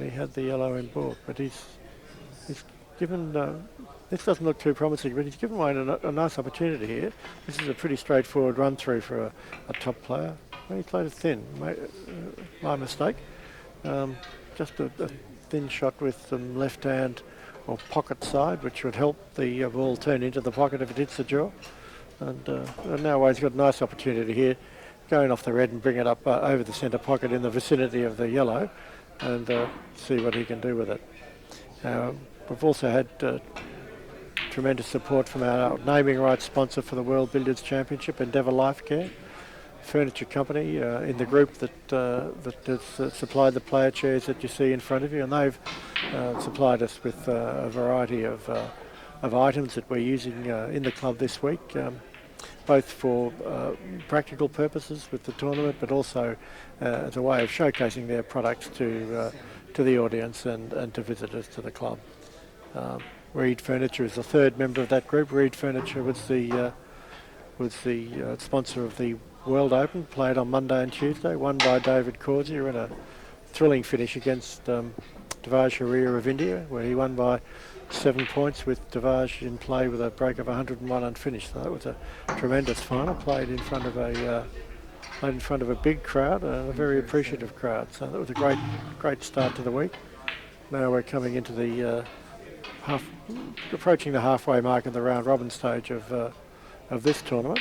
he had the yellow in baulk. But he's given, this doesn't look too promising, but he's given Wayne a nice opportunity here. This is a pretty straightforward run-through for a top player. Well, he played it thin, my mistake. Just a thin shot with some left hand or pocket side, which would help the ball turn into the pocket if it hits the jaw. And now Wayne's got a nice opportunity here, going off the red and bring it up over the centre pocket in the vicinity of the yellow, and see what he can do with it. We've also had tremendous support from our naming rights sponsor for the World Billiards Championship, Endeavour Life Care, furniture company in the group that has supplied the player chairs that you see in front of you, and they've supplied us with a variety of items that we're using in the club this week, both for practical purposes with the tournament, but also as a way of showcasing their products to the audience and to visitors to the club. Reed Furniture is the third member of that group. Reed Furniture was the sponsor of the World Open, played on Monday and Tuesday, won by David Corsier in a thrilling finish against Devaj Sharir of India, where he won by 7 points with Devaj in play with a break of 101 unfinished. So that was a tremendous final, played in front of a big crowd, a very appreciative crowd. So that was a great start to the week. Now we're coming into the approaching the halfway mark of the round robin stage of this tournament.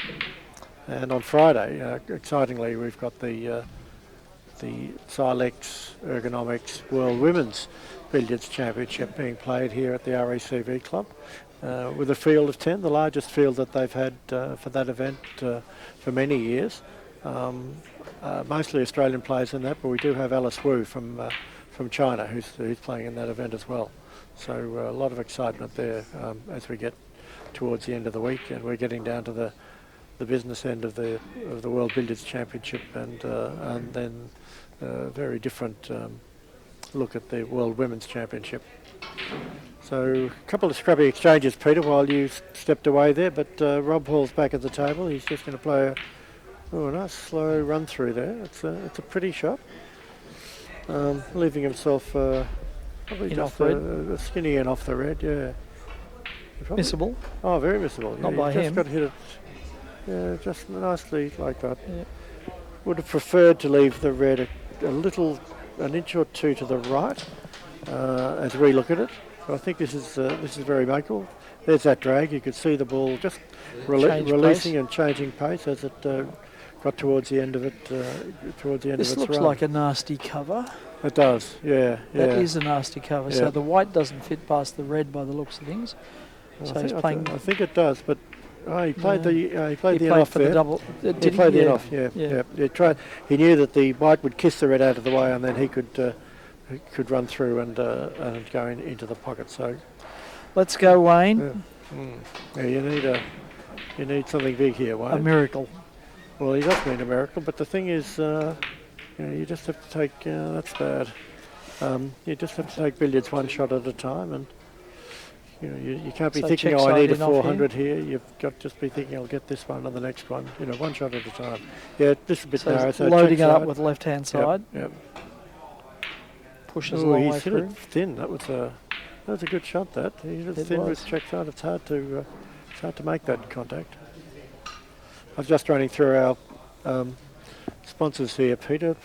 And on Friday, excitingly, we've got the Silex Ergonomics World Women's Billiards Championship being played here at the RACV Club with a field of 10, the largest field that they've had for that event for many years. Mostly Australian players in that, but we do have Alice Wu from China who's playing in that event as well. So a lot of excitement there as we get towards the end of the week, and we're getting down to the business end of the World Billiards Championship, and then a very different look at the World Women's Championship. So a couple of scrubby exchanges, Peter, while you stepped away there, but Rob Hall's back at the table. He's just going to play a nice slow run through there. It's a pretty shot, leaving himself probably in just off a skinny and off the red, yeah. Missable. Oh, very missable. Not yeah, by just him. Got hit it. Yeah, just nicely like that. Yeah. Would have preferred to leave the red an inch or two to the right as we look at it. But I think this is very makeable. There's that drag. You could see the ball just releasing and changing pace as it got towards the end of it. This looks like a nasty cover. It does. Yeah. That is a nasty cover. Yeah. So the white doesn't fit past the red by the looks of things. So he's playing. I think it does, but. Oh, he played the in off for there. the double. He played the in off. Yeah. He tried. He knew that the white would kiss the red out of the way, and then he could run through and go into the pocket. So Let's go, Wayne. Yeah, you need something big here, Wayne. A miracle. Well, he does mean a miracle, but the thing is, you just have to take. That's bad. You just have to take billiards one shot at a time, and. You can't be thinking, I need a 400 here. You've got to just be thinking, I'll get this one and the next one. One shot at a time. Yeah, this is a bit narrow. So loading it up with left-hand side. Yep. Pushes a long way hit through. it thin. That was a good shot. That he hit it thin with check side. It's hard to make that contact. I was just running through our sponsors here, Peter.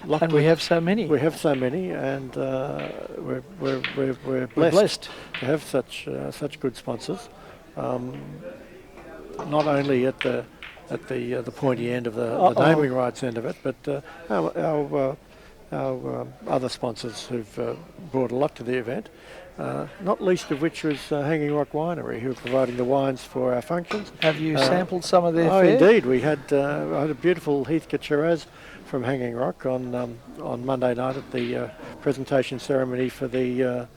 And we have so many. We have so many, and we're blessed. to have such good sponsors. Not only at the pointy end of the naming rights end of it, but our other sponsors who've brought a lot to the event. Not least of which was Hanging Rock Winery, who are providing the wines for our functions. Have you sampled some of their Oh, fare? indeed. I had a beautiful Heathcote Shiraz from Hanging Rock on Monday night at the presentation ceremony for the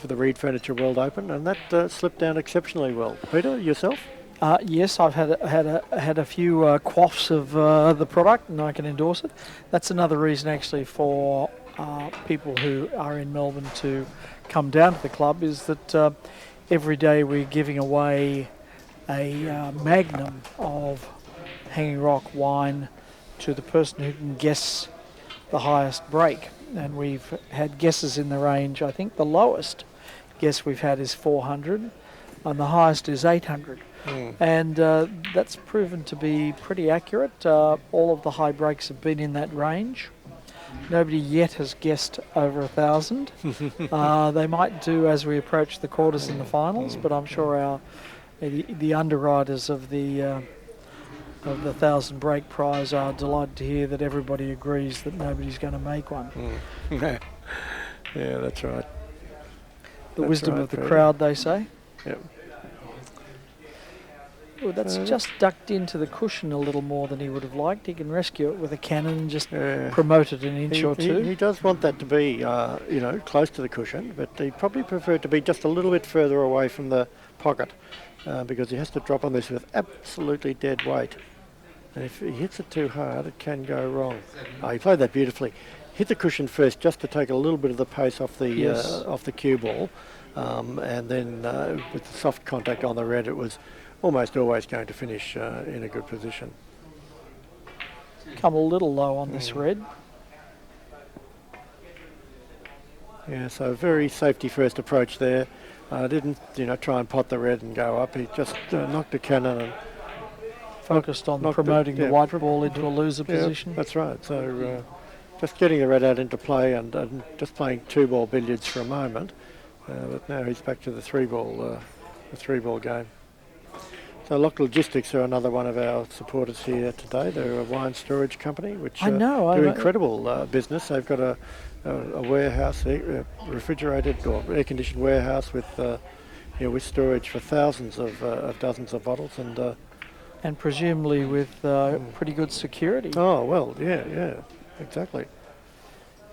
Reed Furniture World Open, and that slipped down exceptionally well. Peter, yourself? Yes, I've had a few quaffs of the product, and I can endorse it. That's another reason, actually, for people who are in Melbourne to come down to the club, is that every day we're giving away a magnum of Hanging Rock wine to the person who can guess the highest break. And we've had guesses in the range. I think the lowest guess we've had is 400, and the highest is 800. And that's proven to be pretty accurate. All of the high breaks have been in that range. Nobody yet has guessed over 1,000. They might do as we approach the quarters and the finals, but I'm sure the underwriters of the 1,000 break prize are delighted to hear that everybody agrees that nobody's going to make one. Yeah, that's right. The wisdom of the Peter. crowd, they say. Yep. Well, that's just ducked into the cushion a little more than he would have liked. He can rescue it with a cannon and just promote it an inch or two. He does want that to be, close to the cushion, but he probably prefer it to be just a little bit further away from the pocket, because he has to drop on this with absolutely dead weight. And if he hits it too hard, it can go wrong. He played that beautifully. Hit the cushion first, just to take a little bit of the pace off the cue ball, and then with the soft contact on the red, it was almost always going to finish in a good position. Come a little low on this red. Yeah, so very safety first approach there. Didn't try and pot the red and go up. He just knocked a cannon and Focused on promoting the white ball into a loser position. That's right. So just getting the red out into play and just playing 2-ball billiards for a moment. But now he's back to the 3-ball game. So Lock Logistics are another one of our supporters here today. They're a wine storage company which do incredible business. They've got a warehouse, refrigerated or air-conditioned warehouse with storage for thousands of dozens of bottles and presumably with pretty good security. Oh well, yeah, exactly.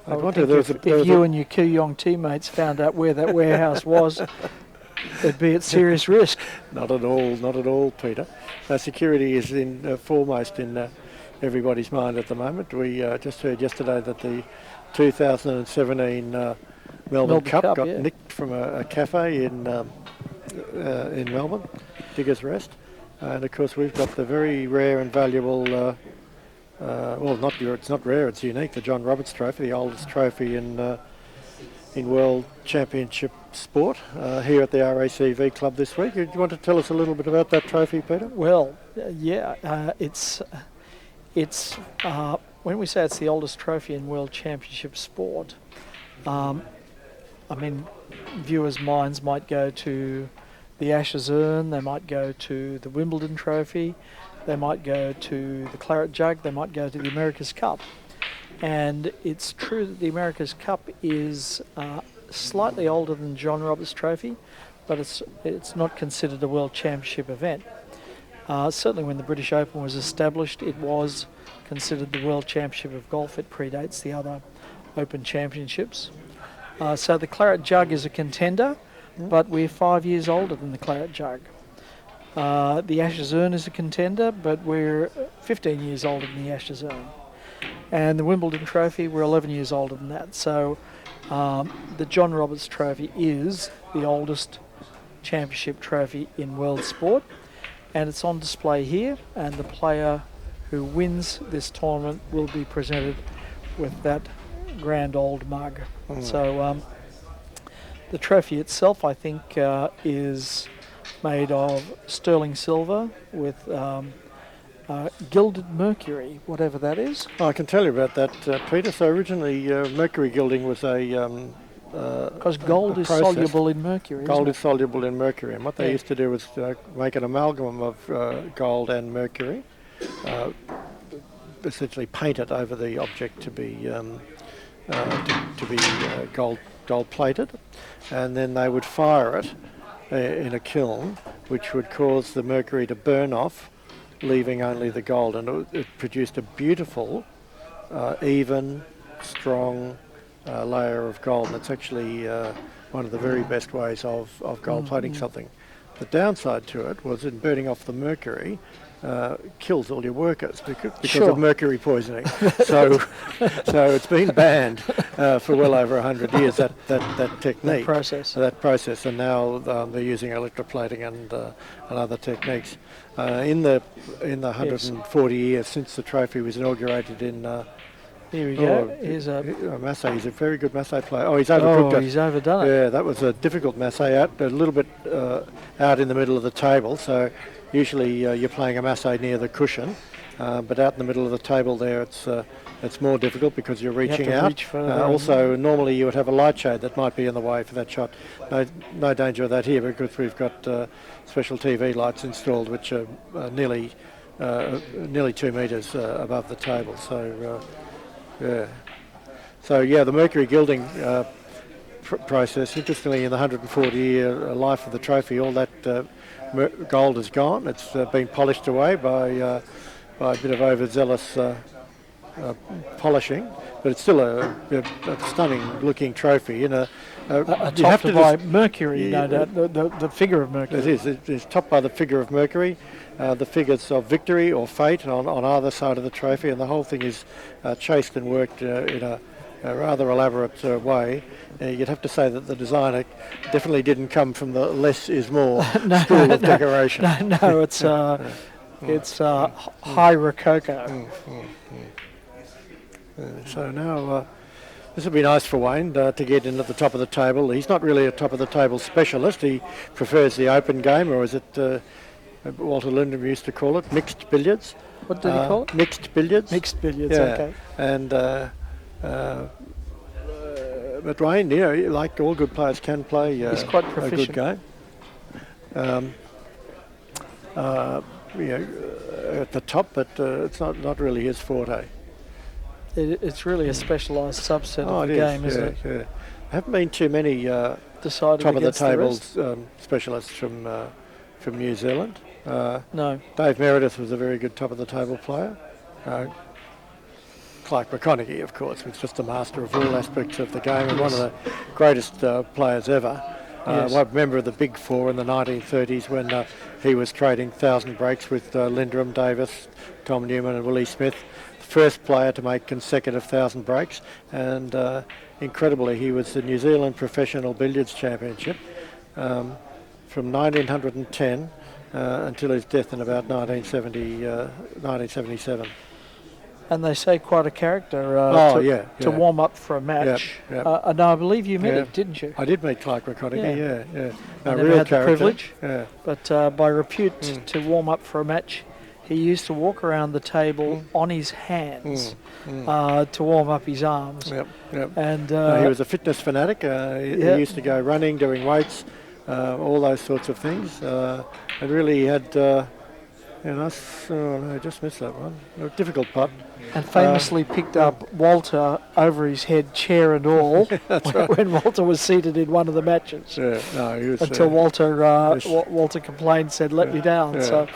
I think if you and your Kooyong teammates found out where that warehouse was, it'd be at serious risk. Not at all, Peter. Security is foremost in everybody's mind at the moment. We just heard yesterday that the 2017 Melbourne Cup got nicked from a cafe in Melbourne, Diggers Rest. And of course we've got the very rare and valuable, it's not rare, it's unique, the John Roberts Trophy, the oldest trophy in World Championship sport here at the RACV Club this week. Do you want to tell us a little bit about that trophy, Peter? Well, it's when we say it's the oldest trophy in World Championship sport, viewers' minds might go to the Ashes Urn, they might go to the Wimbledon Trophy, they might go to the Claret Jug, they might go to the America's Cup. And it's true that the America's Cup is slightly older than John Roberts Trophy, but it's not considered a World Championship event. Certainly when the British Open was established, it was considered the World Championship of golf. It predates the other Open Championships. So the Claret Jug is a contender, but we're 5 years older than the Claret Jug. The Ashes Urn is a contender, but we're 15 years older than the Ashes Urn. And the Wimbledon Trophy, we're 11 years older than that. So the John Roberts Trophy is the oldest championship trophy in world sport, and it's on display here, and the player who wins this tournament will be presented with that grand old mug. So the trophy itself, I think, is made of sterling silver with gilded mercury, whatever that is. I can tell you about that, Peter. So originally, mercury gilding was Because gold is process. soluble in mercury. Gold isn't is soluble in mercury, and what they Yeah. used to do was make an amalgam of gold and mercury, essentially paint it over the object to be gold plated, and then they would fire it in a kiln, which would cause the mercury to burn off, leaving only the gold, and it produced a beautiful, even, strong layer of gold. And it's actually one of the very best ways of gold plating something. The downside to it was in burning off the mercury kills all your workers because Sure. of mercury poisoning. so it's been banned for well over 100 years, that technique. That process. And now they're using electroplating and other techniques. In the 140 years since the trophy was inaugurated in Here we go. Here's a... Massey. He's a very good Massey player. Oh, he's overcooked it. he's overdone it. Yeah, that was a difficult Massey out, a little bit out in the middle of the table. So usually you're playing a Massey near the cushion, but out in the middle of the table there, it's more difficult because you're reaching You have to out. reach further Also, normally you would have a light shade that might be in the way for that shot. No danger of that here because we've got special TV lights installed, which are nearly 2 metres above the table. So. Yeah. The mercury gilding process, interestingly, in the 140-year life of the trophy, all that gold is gone. It's been polished away by a bit of overzealous polishing, but it's still a stunning-looking trophy. Topped by mercury, no doubt, the figure of mercury. It is. It's topped by the figure of mercury, the figures of victory or fate on either side of the trophy, and the whole thing is chased and worked in a rather elaborate way. You'd have to say that the designer definitely didn't come from the less is more school of decoration. No, it's high rococo. So now this would be nice for Wayne to get in at the top of the table. He's not really a top of the table specialist. He prefers the open game, or as it Walter Lindrum used to call it, mixed billiards. What did he call it? Mixed billiards. Mixed billiards, Yeah. okay. And but Wayne, like all good players, can play He's quite a good proficient. game. At the top, but it's not really his forte. It's really a specialised subset Oh, of it the is, game, isn't it? Yeah. There haven't been too many Decided top of the against table rest? specialists from New Zealand. No. Dave Meredith was a very good top of the table player. Clark McConaughey, of course, was just a master of all aspects of the game and one of the greatest players ever. Yes. One member of the Big Four in the 1930s when he was trading 1,000 breaks with Lindrum, Davis, Tom Newman and Willie Smith. The first player to make consecutive 1,000 breaks, and incredibly he was the New Zealand Professional Billiards Championship from 1910 until his death in about 1977. And they say quite a character to warm up for a match. Yep. And I believe you met him, didn't you? I did meet Clark McConaughey, yeah. I No, never real had the character. privilege, Yeah. but by repute, to warm up for a match, he used to walk around the table on his hands to warm up his arms. Yep. And No, he was a fitness fanatic. He used to go running, doing weights, all those sorts of things. And really had, I just missed that one. A difficult putt. and famously picked up Walter over his head, chair and all, when Walter was seated in one of the matches. Yeah, no, he was, Until Walter complained, said, "Let me down." Yeah.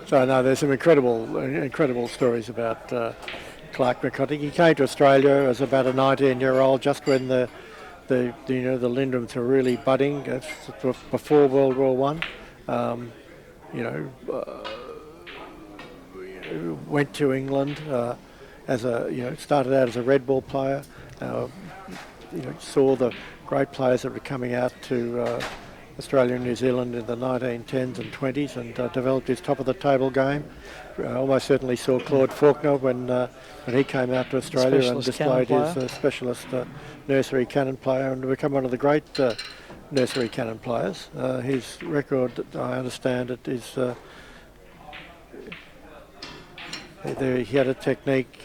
So no, there's some incredible stories about Clark McConaughey. He came to Australia as about a 19-year-old, just when the Lindrums were really budding, before World War One. Went to England started out as a red ball player. Saw the great players that were coming out to Australia and New Zealand in the 1910s and 20s, and developed his top of the table game. Almost certainly saw Claude Faulkner when he came out to Australia and displayed his specialist nursery cannon player, and become one of the great nursery cannon players. His record, I understand it, is He had a technique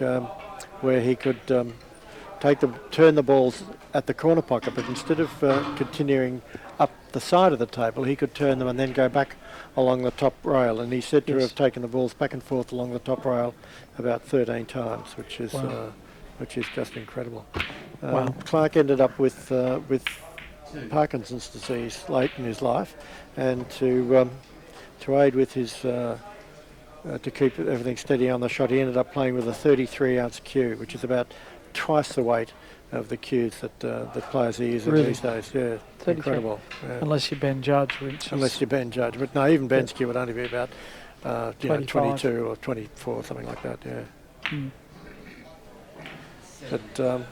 where he could turn the balls at the corner pocket, but instead of continuing up the side of the table, he could turn them and then go back along the top rail. And he's said to have taken the balls back and forth along the top rail about 13 times, which is just incredible. Clark ended up with Parkinson's disease late in his life, and to aid with his to keep everything steady on the shot, he ended up playing with a 33-ounce cue, which is about twice the weight of the cues that players are using these days. Yeah, 33. Incredible. Yeah. Unless you're Ben Judge, which unless you're Ben Judge, but no, even Ben's cue would only be about 22 or 24, something like that. Yeah. But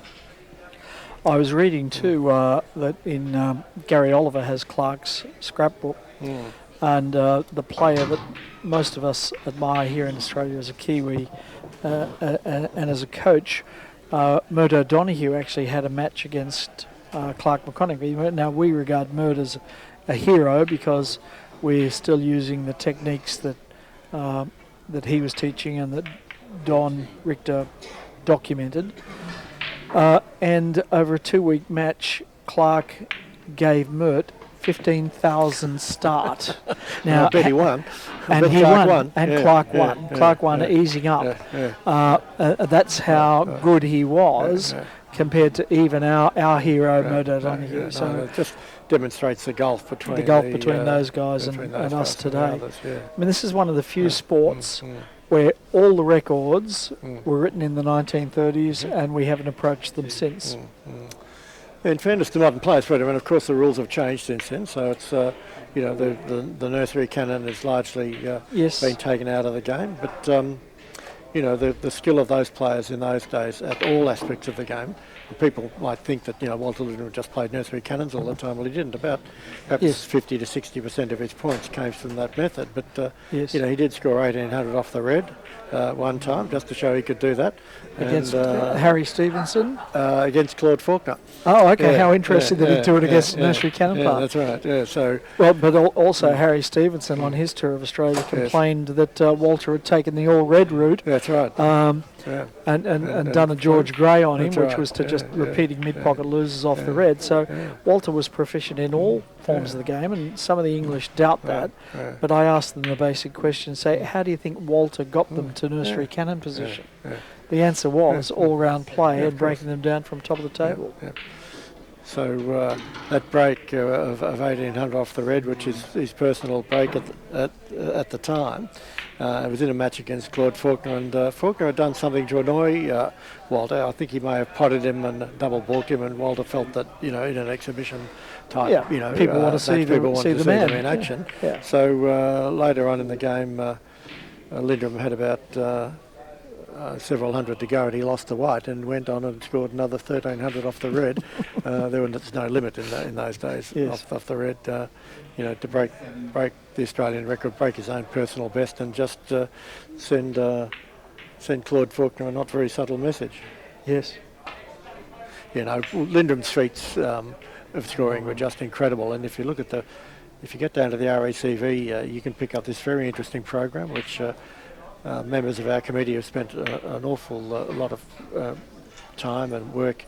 I was reading too that in Gary Oliver has Clark's scrapbook, and the player that most of us admire here in Australia as a Kiwi and as a coach, Mert O'Donoghue actually had a match against Clark McConaughey. Now we regard Mert as a hero because we're still using the techniques that that he was teaching and that Don Richter documented. And over a 2-week match, Clark gave Mert 15,000 start. Now, I bet he won. And he won. And Clark won. Yeah, Clark won easing up. That's how good he was compared to even our hero, Mert O'Donoghue. So it just demonstrates the gulf between those guys and us today. I mean, this is one of the few sports where all the records were written in the 1930s and we haven't approached them since. In fairness to modern players, Fred, I mean, of course the rules have changed since then, so it's, the nursery cannon has largely been taken out of the game, but, the skill of those players in those days at all aspects of the game, people might think that, Walter Lindrum just played nursery cannons all the time. Well, he didn't. Perhaps 50 to 60% of his points came from that method, but, he did score 1,800 off the red one time, just to show he could do that. Against Harry Stevenson? Against Claude Faulkner. Oh, okay. How interesting that he'd do it against nursery cannon player. That's right. Yeah, so but also Harry Stevenson on his tour of Australia complained that Walter had taken the all-red route. That's right. And done a George Gray on him, which was to just repeating mid-pocket losers off the red. So Walter was proficient in all forms of the game, and some of the English doubt that. But I asked them the basic question, say, how do you think Walter got them to nursery cannon position? The answer was all-round play and breaking them down from top of the table. So that break of 1,800 off the red, which is his personal break at the time, it was in a match against Claude Faulkner, and Faulkner had done something to annoy Walter. I think he may have potted him and double balked him, and Walter felt that, in an exhibition type, people want to see the man in action. So later on in the game, Lindrum had about several hundred to go, and he lost to white and went on and scored another 1,300 off the red. There was no limit in those days off the red. To break the Australian record, break his own personal best, and just send Claude Faulkner a not very subtle message. Yes. Lindrum's feats of scoring were just incredible, and if you get down to the RACV, you can pick up this very interesting program, which members of our committee have spent an awful lot of time and work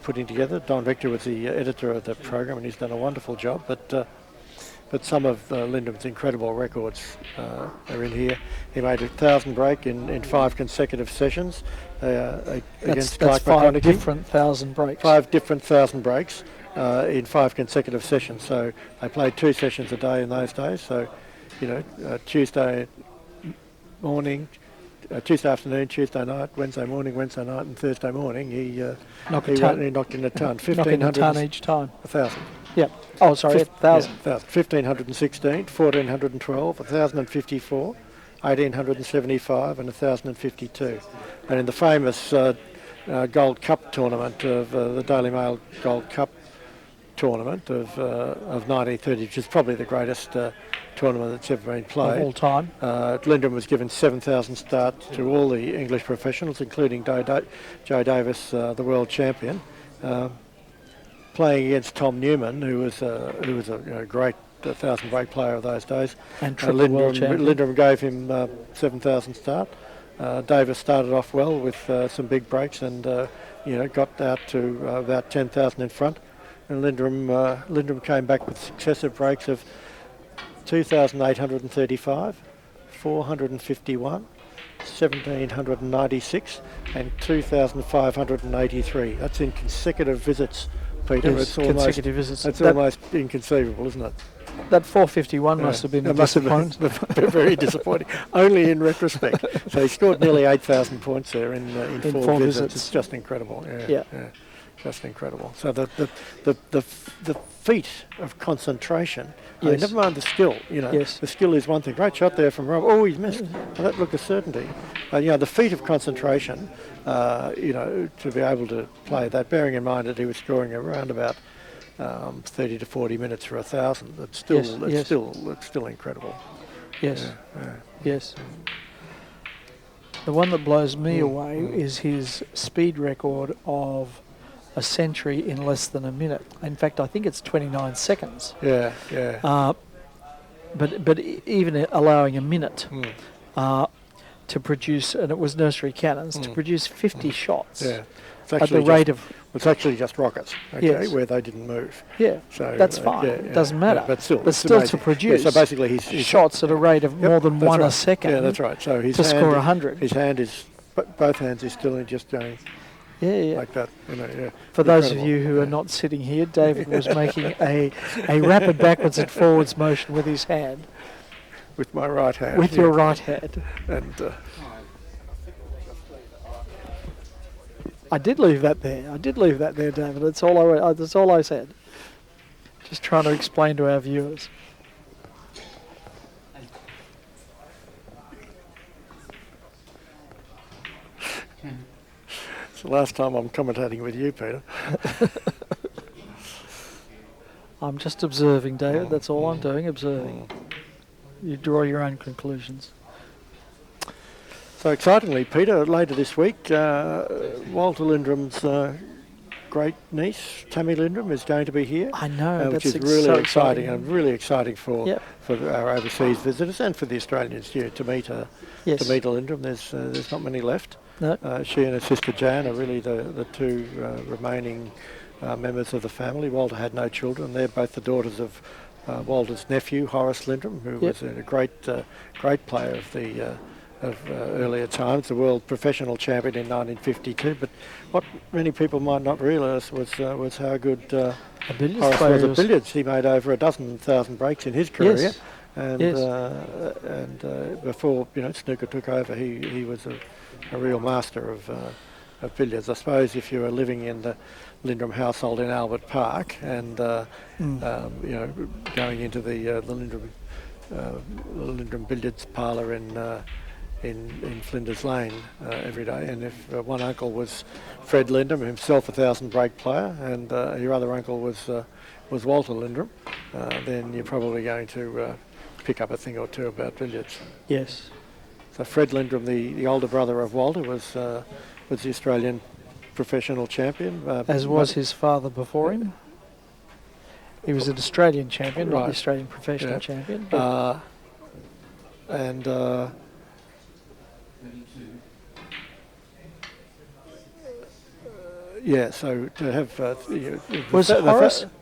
putting together. Don Richter was the editor of the program, and he's done a wonderful job. But some of Lindrum's incredible records are in here. He made 1,000 break in 5 consecutive sessions against Clark McConaughey. 5 different 1,000 breaks. 5 different 1,000 breaks in 5 consecutive sessions. So they played 2 sessions a day in those days. So, Tuesday morning, Tuesday afternoon, Tuesday night, Wednesday morning, Wednesday night, and Thursday morning. He knocked in a ton. 1,500 a ton each time. 1,000. Yeah. Oh, sorry, 1,000. 1,516, 1,412, 1,054, 1,875, and 1,052. And in the famous Gold Cup tournament of the Daily Mail Gold Cup tournament of 1930, which is probably the greatest tournament that's ever been played. Of all time. Lindrum was given 7,000 starts to all the English professionals, including Joe Davis, the world champion, playing against Tom Newman, who was a great 1,000 break player of those days. And triple world champion. Lindrum gave him 7,000 start. Davis started off well with some big breaks and got out to about 10,000 in front. And Lindrum came back with successive breaks of 2,835, 451, 1,796 and 2,583. That's in consecutive visits, Peter. Yes, consecutive visits. That's almost inconceivable, isn't it? That 451 must have been disappointing. Very disappointing, only in retrospect. So he scored nearly 8,000 points there in four visits. It's just incredible. Yeah. Just incredible. So the feat of concentration. Yes. Never mind the skill. Yes. The skill is one thing. Great shot there from Rob. Oh, he's missed. Well, that looked a certainty. The feat of concentration. To be able to play that, bearing in mind that he was scoring around about 30 to 40 minutes for 1,000. It's still incredible. Yes. Yes. The one that blows me away is his speed record of a century in less than a minute. In fact, I think it's 29 seconds. Yeah. But even allowing a minute to produce, and it was nursery cannons, to produce 50 shots at the rate of... It's actually just rockets, where they didn't move. Yeah, so that's fine. It doesn't matter. But still to produce so basically he's shots at a rate of more than one a second. Yeah, that's right. So his to hand, score 100. His hand is, both hands is still just going like that. For those of you who are not sitting here, David was making a rapid backwards and forwards motion with his hand. With my right hand. With your right hand. And... I did leave that there, David. That's all I said. Just trying to explain to our viewers. It's the last time I'm commentating with you, Peter. I'm just observing, David. That's all I'm doing, observing. You draw your own conclusions. So excitingly, Peter, later this week, Walter Lindrum's great niece, Tammy Lindrum, is going to be here. I know, which that's is really so exciting and really exciting for Yep. our overseas visitors and for the Australians here to meet Yes. to meet a Lindrum. There's not many left. No. She and her sister Jan are really the two remaining members of the family. Walter had no children. They're both the daughters of Walter's nephew, Horace Lindrum, who was a great player of the earlier times, the world professional champion in 1952. But what many people might not realise was how good Horace was at billiards. He made over 12,000 breaks in his career. Yes. And before snooker took over, he was a real master of billiards. I suppose if you were living in the Lindrum household in Albert Park and going into the Lindrum billiards parlour in Flinders Lane every day, and if one uncle was Fred Lindrum, himself a 1,000 break player, and your other uncle was Walter Lindrum, then you're probably going to pick up a thing or two about billiards. Yes. So Fred Lindrum, the older brother of Walter, was the Australian professional champion. As was his father before him. He was an Australian champion, not the Australian professional champion. So to have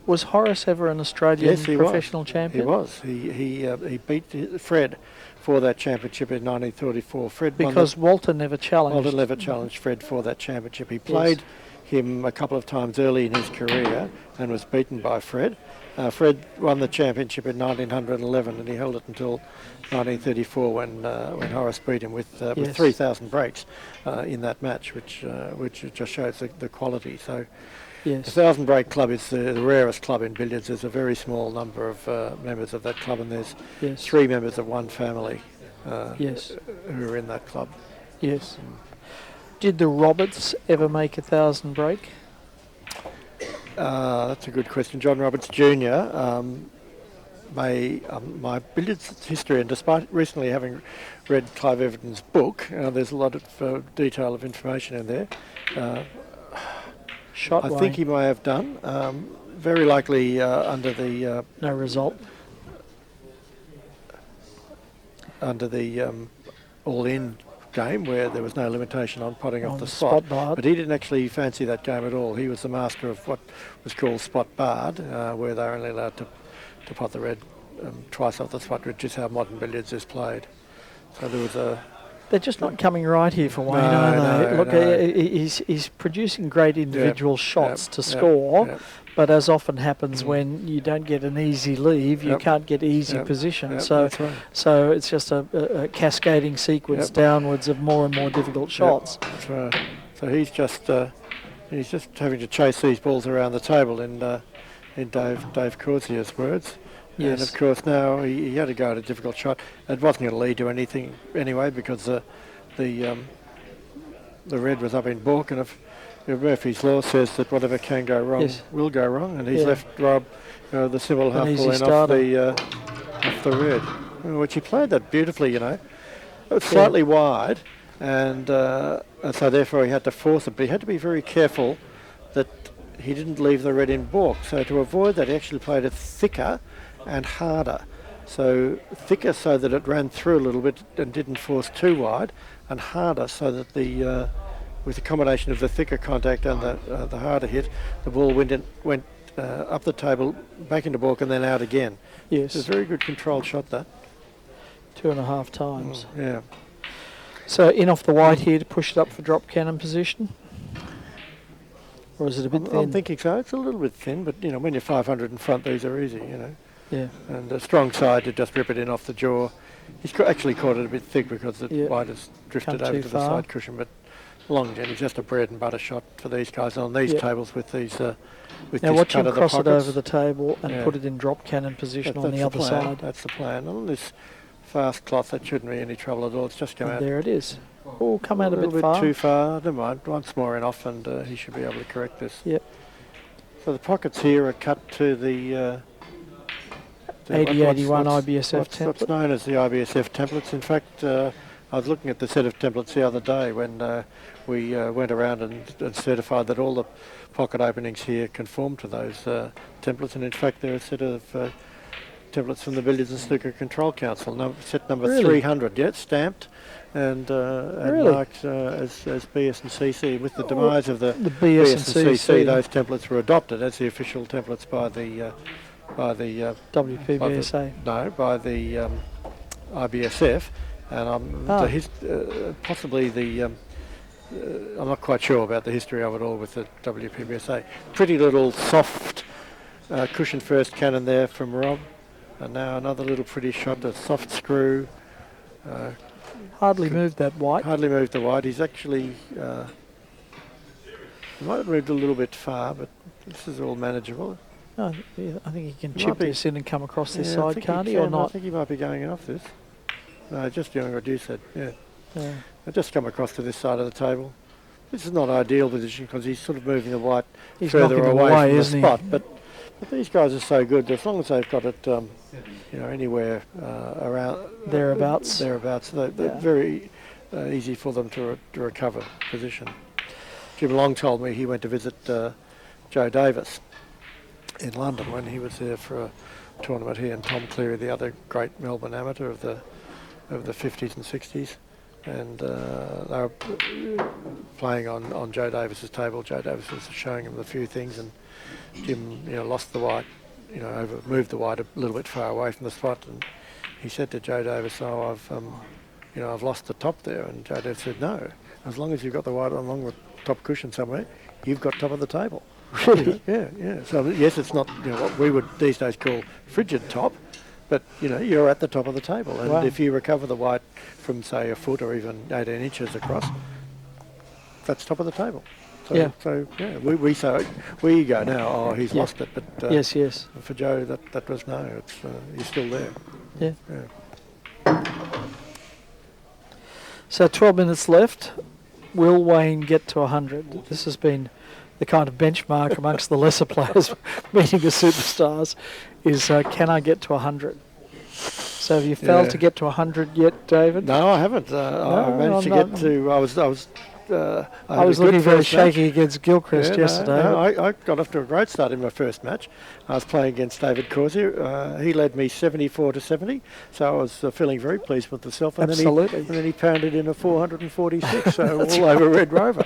was Horace ever an Australian professional champion? He was. He beat Fred for that championship in 1934. Fred because Walter never challenged. Walter never challenged Fred for that championship. He played him a couple of times early in his career and was beaten by Fred. Fred won the championship in 1911 and he held it until 1934 when Horace beat him with 3,000 breaks in that match, which just shows the quality. So the 1,000 break club is the rarest club in billiards. There's a very small number of members of that club, and there's 3 members of one family who are in that club. Yes. Did the Roberts ever make 1,000 break? That's a good question. John Roberts Jr. My billiards history, and despite recently having read Clive Everton's book, there's a lot of detail of information in there. I think he may have done. Very likely under the... no result. Under the all-in game where there was no limitation on potting On off the the spot. spot barred. But he didn't actually fancy that game at all. He was the master of what was called spot barred, where they're only allowed to pot the red twice off the spot, which is how modern billiards is played. So there was a... They're just not coming right here for Wayne, No, are they? no, Look, no. he's producing great individual shots to Yep, score, yep. but as often happens when you don't get an easy leave, you Yep. can't get easy Yep, position. yep, So, that's right. so it's just a cascading sequence Yep. downwards of more and more difficult shots. Yep, that's right. So he's just having to chase these balls around the table in Dave Corsier's words. Yes. And of course now he had to go at a difficult shot. It wasn't going to lead to anything anyway because the red was up in baulk, and if Murphy's law says that whatever can go wrong Yes. will go wrong, and he's Yeah. left Rob the simple half easy ball in starter. off the red, which he played that beautifully, It was slightly wide, and so therefore he had to force it, but he had to be very careful that he didn't leave the red in baulk. So to avoid that, he actually played it thicker and harder. So thicker so that it ran through a little bit and didn't force too wide, and harder so that with the combination of the thicker contact and the harder hit, the ball went up the table, back into baulk, and then out again. Yes, It's a very good controlled shot, that. 2.5 times. Yeah. So in off the white here to push it up for drop cannon position? Or is it a bit I'm thin? thinking so. It's a little bit thin, but when you're 500 in front, these are easy, Yeah. And a strong side to just rip it in off the jaw. He's actually caught it a bit thick because the white has drifted Come over too to the far. side cushion, but long Jenny's just a bread and butter shot for these guys on these tables with these with Now this watch cut him of the cross it pockets. over the table and Yeah. put it in drop cannon position on That's the other plan. side. That's the plan. On this fast cloth, that shouldn't be any trouble at all. It's just come And out there it is. Oh, come out a little bit bit far. too far. Never mind. Once more in off, and he should be able to correct this. Yep. So the pockets here are cut to the 8081 IBSF what's template. known as the IBSF templates. In fact, I was looking at the set of templates the other day when we went around and certified that all the pocket openings here conform to those templates. And in fact, they're a set of templates from the Billiards and Snooker Control Council, set number Really? 300, stamped and Really? marked as BS and CC. With the demise of the The BS and CC, those templates were adopted as the official templates by the WPBSA. by the IBSF, and possibly I'm not quite sure about the history of it all with the WPBSA. Pretty little soft cushion first cannon there from Rob, and now another little pretty shot, a soft screw. Hardly moved that white. Hardly moved the white. He's actually he might have moved a little bit far, but this is all manageable. No, I think he can Might chip be. this in and come across this Yeah, I side, think can't he, can. or I not? think he might be going off this. No, just doing what you said. Yeah. Yeah. I just come across to this side of the table. This is not ideal position because he's sort of moving the white He's further knocking it away away, from the isn't he? spot. But these guys are so good. As long as they've got it, anywhere around Thereabouts. they're Yeah. very easy for them to recover position. Jim Long told me he went to visit Joe Davis in London when he was there for a tournament. He and Tom Cleary, the other great Melbourne amateur of the 50s and 60s, and they were playing on Joe Davis's table. Joe Davis was showing him a few things, and Jim, lost the white, moved the white a little bit far away from the spot, and he said to Joe Davis, "Oh, I've lost the top there," and Joe Davis said, "No, as long as you've got the white along the top cushion somewhere, you've got top of the table." Really? Yeah. So yes, it's not what we would these days call frigid top, but you're at the top of the table, and Wow. if you recover the white from say a foot or even 18 inches across, that's top of the table. So, Yeah. So yeah, we go now. Oh, he's Yeah. lost it, but Yes. for Joe, that was no. It's he's still there. Yeah. Yeah. So 12 minutes left. Will Wayne get to 100? This has been the kind of benchmark amongst the lesser players meeting the superstars is can I get to 100? So have you failed Yeah. to get to 100 yet, David? No, I haven't. I managed to I'm get to. I was I was looking very shaky against Gilchrist yesterday. I got off to a great start in my first match. I was playing against David Corsier. He led me 74-70, so I was feeling very pleased with myself. And Absolutely. Then he pounded in a 446, so all over Red Rover.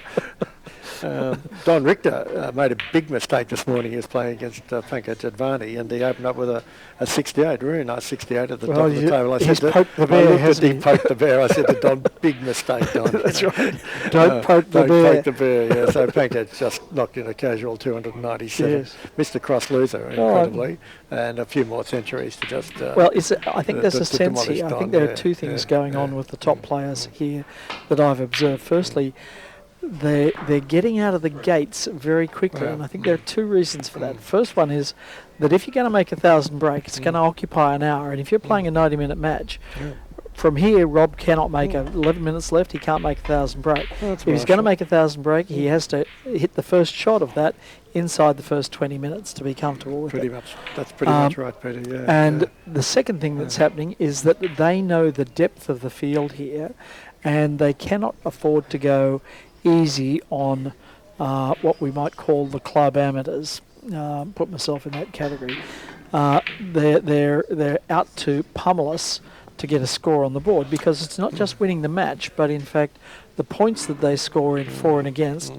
Don Richter made a big mistake this morning. He was playing against Pankaj Advani, and he opened up with a 68, really nice 68 at the top of the table. He's poked the bear, hasn't he? He poked the bear. I said to Don, big mistake, Don. That's right. Don't poke the bear. Don't poke the bear, yeah. So Pankaj just knocked in a casual 297. Yes. Missed the cross loser, incredibly, and a few more centuries to just... well, I think there's a sense demolish here. I Don, think there are two things going on with the top players here that I've observed. Firstly, they're getting out of the gates very quickly, and I think there are two reasons for that. First one is that if you're going to make 1,000 break, it's going to occupy an hour, and if you're playing a 90-minute match, from here Rob cannot make 11 minutes left. He can't make 1,000 break. If he's going to make 1,000 break, he has to hit the first shot of that inside the first 20 minutes to be comfortable with pretty it. Much. That's pretty much right, Peter. Yeah. And the second thing that's happening is that they know the depth of the field here, and they cannot afford to go easy on what we might call the club amateurs. Put myself in that category. They're out to pummel us to get a score on the board, because it's not just winning the match, but in fact the points that they score in for and against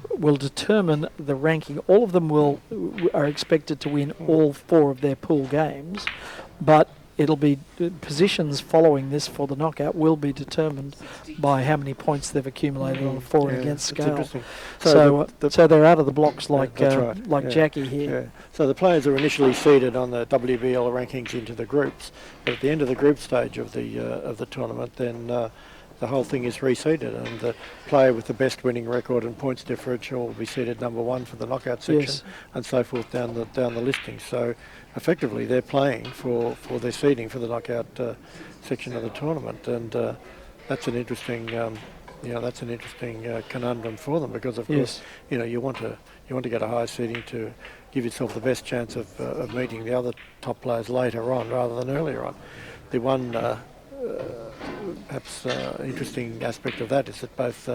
will determine the ranking. All of them are expected to win all 4 of their pool games, but it'll be positions following this for the knockout will be determined by how many points they've accumulated on a for and against scale. So they're out of the blocks like Jackie here. Yeah. So the players are initially seeded on the WBL rankings into the groups, but at the end of the group stage of the tournament, then the whole thing is reseeded, and the player with the best winning record and points differential will be seeded number 1 for the knockout section, and so forth down the listing. So effectively they're playing for their seeding for the knockout section of the tournament, and that's an interesting conundrum for them, because of course you want to get a high seeding to give yourself the best chance of meeting the other top players later on rather than earlier on. The one perhaps interesting aspect of that is that both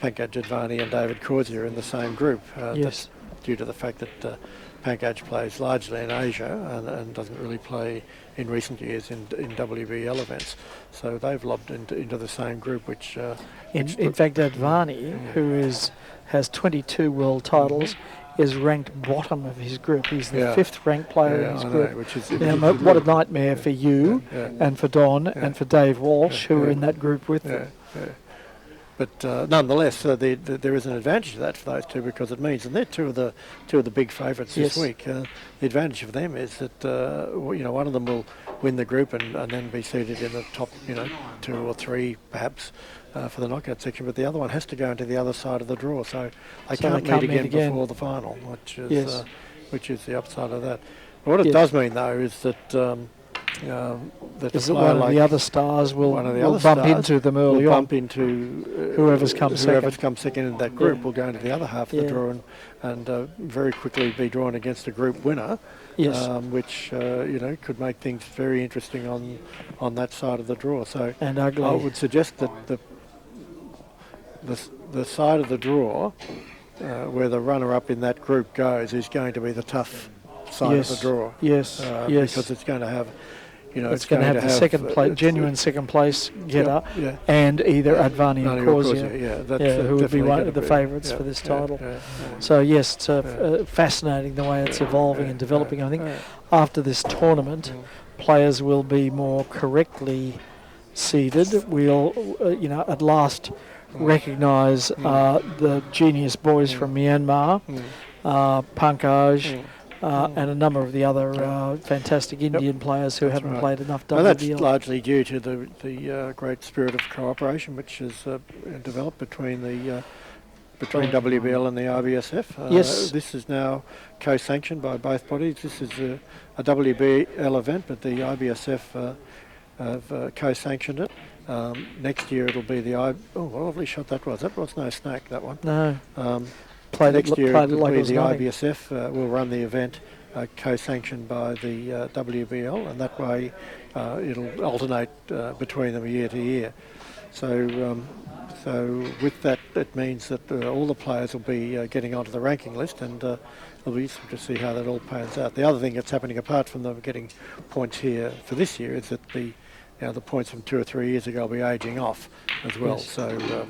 Pankaj Advani and David Corsier are in the same group. That's due to the fact that Pankaj plays largely in Asia and doesn't really play in recent years in WBL events. So they've lobbed into the same group, which... in fact, Advani, who has 22 world titles, is ranked bottom of his group. He's the 5th ranked player in his group. What a nightmare for you and for Don and for Dave Walsh, who are in that group with them. But nonetheless, there is an advantage to that for those two, because it means, and they're two of the big favourites this week. The advantage of them is that one of them will win the group and then be seated in the top 2 or 3 perhaps for the knockout section, but the other one has to go into the other side of the draw, so they can't meet again before the final, which is the upside of that. What it does mean though is that one of the other stars will bump into them early on. Bump into whoever's come second in that group will go into the other half of the draw and very quickly be drawn against a group winner, which could make things very interesting on that side of the draw. So and ugly. I would suggest that the side of the draw where the runner-up in that group goes is going to be the tough side of the draw. Because it's going to have... it's going to have the second place, genuine second place getter, and either Advani or Corsier, who would be one of the favourites for this title. So yes, it's fascinating the way it's evolving and developing. I think after this tournament, players will be more correctly seeded. We'll, at last recognise the genius boys from Myanmar, Pankaj. And a number of the other fantastic Indian players who haven't played enough WBL. That's largely due to the great spirit of cooperation which has developed between WBL and the IBSF. This is now co-sanctioned by both bodies. This is a WBL event, but the IBSF have co-sanctioned it. Next year it'll be what a lovely shot that was. That was no snack, that one. No. Next year it'll be the IBSF will run the event co-sanctioned by the WBL, and that way it'll alternate between them year to year. So with that, it means that all the players will be getting onto the ranking list, and it'll be useful to see how that all pans out. The other thing that's happening, apart from them getting points here for this year, is that the points from 2 or 3 years ago will be ageing off as well. Yes. So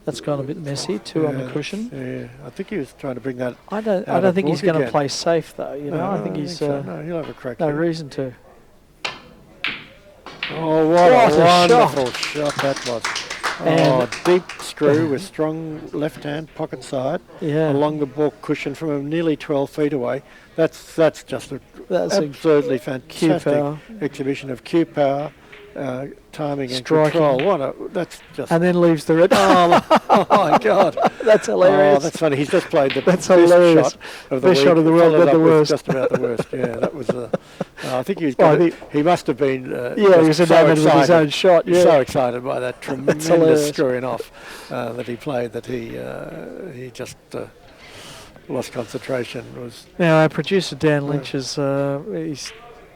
That's gone a bit messy. 2 on the cushion. Yeah, I think he was trying to bring that. I don't think he's going to again. play safe though. I think he's so. No, he'll have a crack. no at it. reason to. Oh, what a wonderful shot that was. And Deep screw with strong left hand pocket side along the baulk cushion from nearly 12 feet away. That's just an absolutely fantastic exhibition of cue power, timing and Striking. control. That's just... And then leaves the red. Oh my God. That's hilarious. Oh, that's funny. He's just played the That's best hilarious. shot of the Best week. shot of the world, Followed but the up with worst. Just about the worst. Yeah, that was... I think he must have been he was enamored with his own shot. Yeah. So excited by that tremendous hilarious. screwing off that he played that he just lost concentration. Now our producer Dan Lynch is he's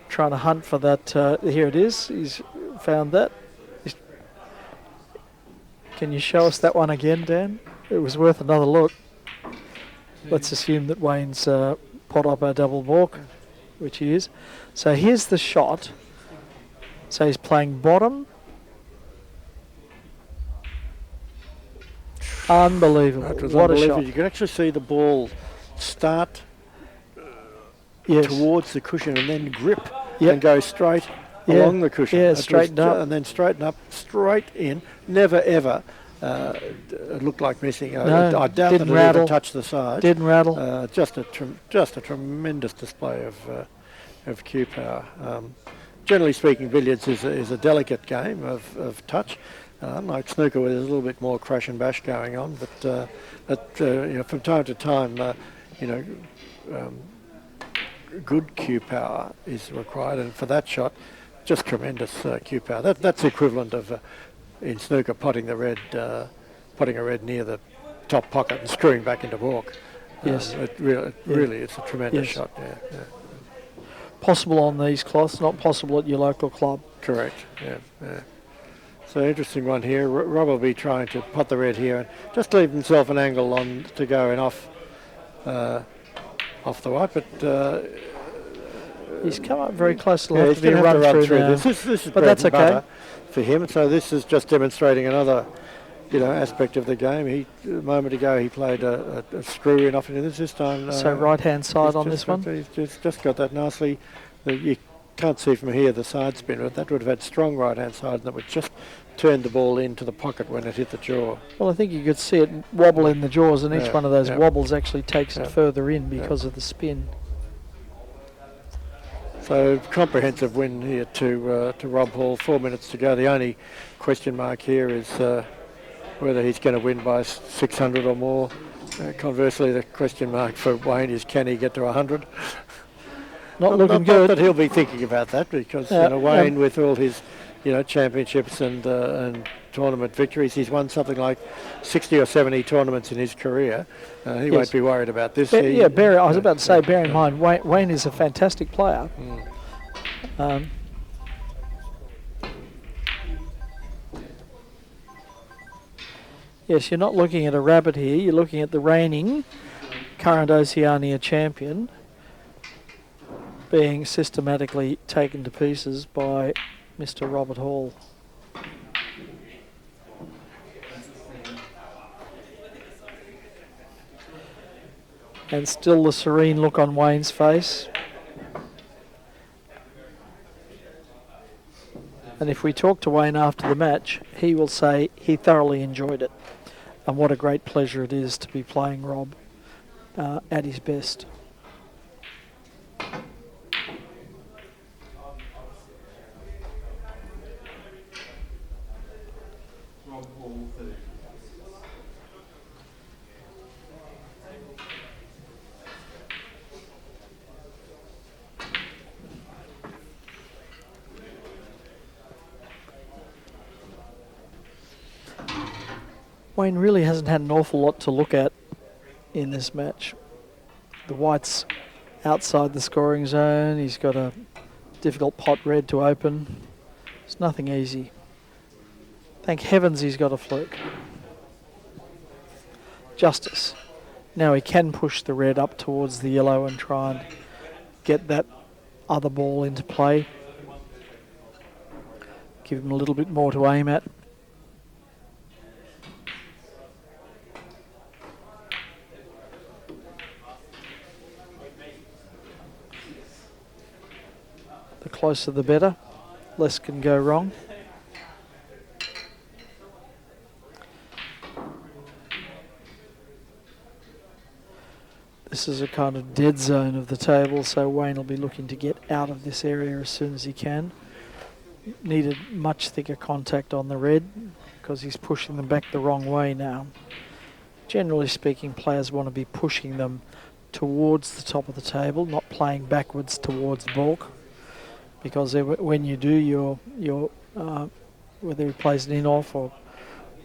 trying to hunt for that. Here it is. He's found that. Can you show us that one again, Dan? It was worth another look. Let's assume that Wayne's pot up a double baulk, which he is. So here's the shot. So he's playing bottom. Unbelievable. That was What unbelievable. a shot. You could actually see the ball start towards the cushion and then grip and go straight along the cushion. Yeah, straighten up. And then straighten up, straight in. Never ever it looked like missing. No, I doubt that didn't it rattle. even touched the side. Didn't rattle. Just a tremendous display of cue power. Generally speaking, billiards is a delicate game of touch. Like snooker, where there's a little bit more crash and bash going on, but from time to time, good cue power is required, and for that shot, just tremendous cue power. That's equivalent of in snooker potting a red near the top pocket and screwing back into baulk. Yes. Really, it's a tremendous Yes. shot. Yeah. Possible on these cloths, not possible at your local club. Correct. Yeah. So interesting one here. Rob will be trying to pot the red here and just leave himself an angle on to go and off the white, but He's come up very close to he's be going to have to run through now. this. This is But bread that's and okay. butter for him. So this is just demonstrating another, aspect of the game. A moment ago he played a screw in off into this time. So right hand side he's on this one. He's just got that nicely. You can't see from here the side spin, but that would have had strong right hand side, and that would just turn the ball into the pocket when it hit the jaw. Well, I think you could see it wobble in the jaws, and each one of those yeah. wobbles actually takes it Yeah. further in because of the spin. So comprehensive win here to Rob Hall. 4 minutes to go. The only question mark here is whether he's going to win by 600 or more. Conversely, the question mark for Wayne is, can he get to 100? Not looking good. But he'll be thinking about that because Wayne, with all his championships and tournament victories, he's won something like 60 or 70 tournaments in his career. He won't be worried about this. I was about to say, bear in mind, Wayne is a fantastic player. Yes, you're not looking at a rabbit here. You're looking at the reigning current Oceania champion being systematically taken to pieces by Mr. Robert Hall. And still the serene look on Wayne's face. And if we talk to Wayne after the match, he will say he thoroughly enjoyed it. And what a great pleasure it is to be playing Rob at his best. Wayne really hasn't had an awful lot to look at in this match. The white's outside the scoring zone. He's got a difficult pot red to open. It's nothing easy. Thank heavens he's got a fluke. Justice. Now he can push the red up towards the yellow and try and get that other ball into play. Give him a little bit more to aim at. The closer the better. Less can go wrong. This is a kind of dead zone of the table, so Wayne will be looking to get out of this area as soon as he can. Needed much thicker contact on the red because he's pushing them back the wrong way now. Generally speaking, players want to be pushing them towards the top of the table, not playing backwards towards baulk, because when you do your whether he plays an in-off or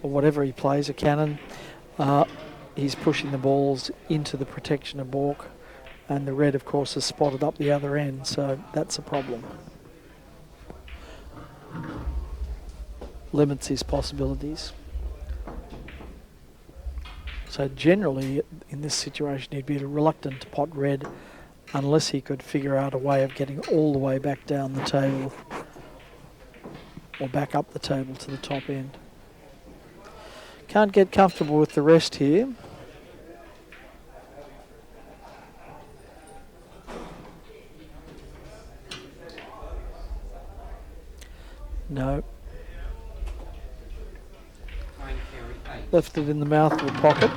whatever he plays, a cannon, he's pushing the balls into the protection of baulk, and the red, of course, is spotted up the other end, so that's a problem. Limits his possibilities. So generally, in this situation, he'd be reluctant to pot red unless he could figure out a way of getting all the way back down the table or back up the table to the top end. Can't get comfortable with the rest here. No. Left it in the mouth of the pocket.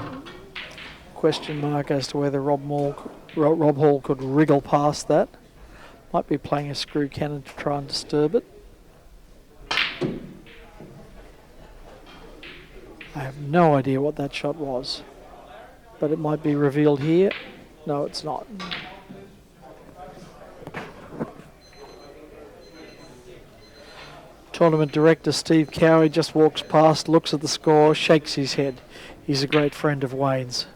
Question mark as to whether Rob Hall could wriggle past that. Might be playing a screw cannon to try and disturb it. I have no idea what that shot was, but it might be revealed here. No, it's not. Tournament director Steve Carey just walks past, looks at the score, shakes his head. He's a great friend of Wayne's.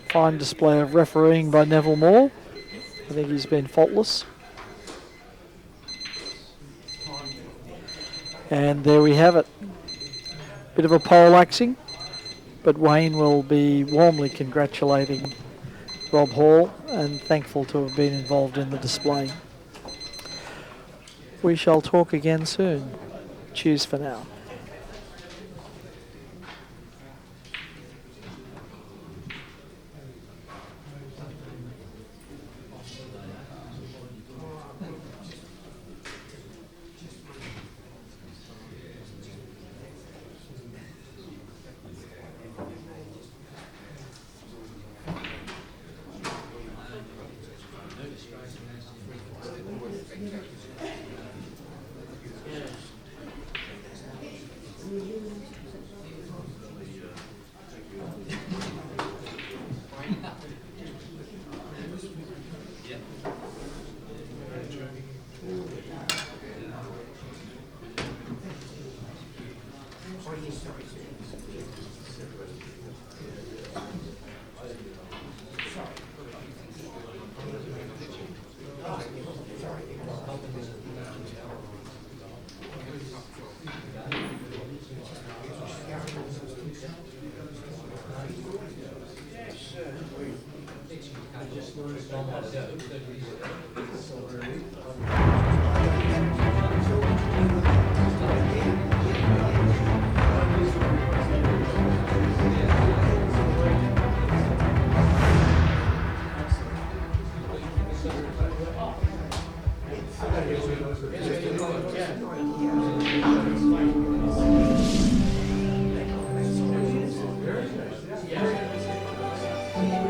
Fine display of refereeing by Neville Moore. I think he's been faultless. And there we have it. Bit of a poleaxing, but Wayne will be warmly congratulating Rob Hall and thankful to have been involved in the display. We shall talk again soon. Cheers for now.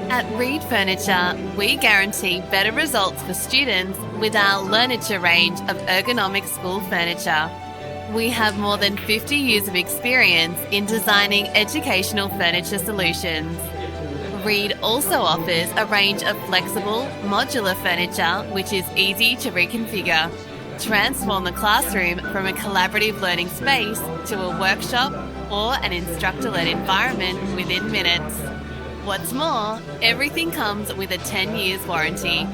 At Reed Furniture, we guarantee better results for students with our Learniture range of ergonomic school furniture. We have more than 50 years of experience in designing educational furniture solutions. Reed also offers a range of flexible, modular furniture which is easy to reconfigure. Transform the classroom from a collaborative learning space to a workshop or an instructor-led environment within minutes. What's more, everything comes with a 10 years warranty.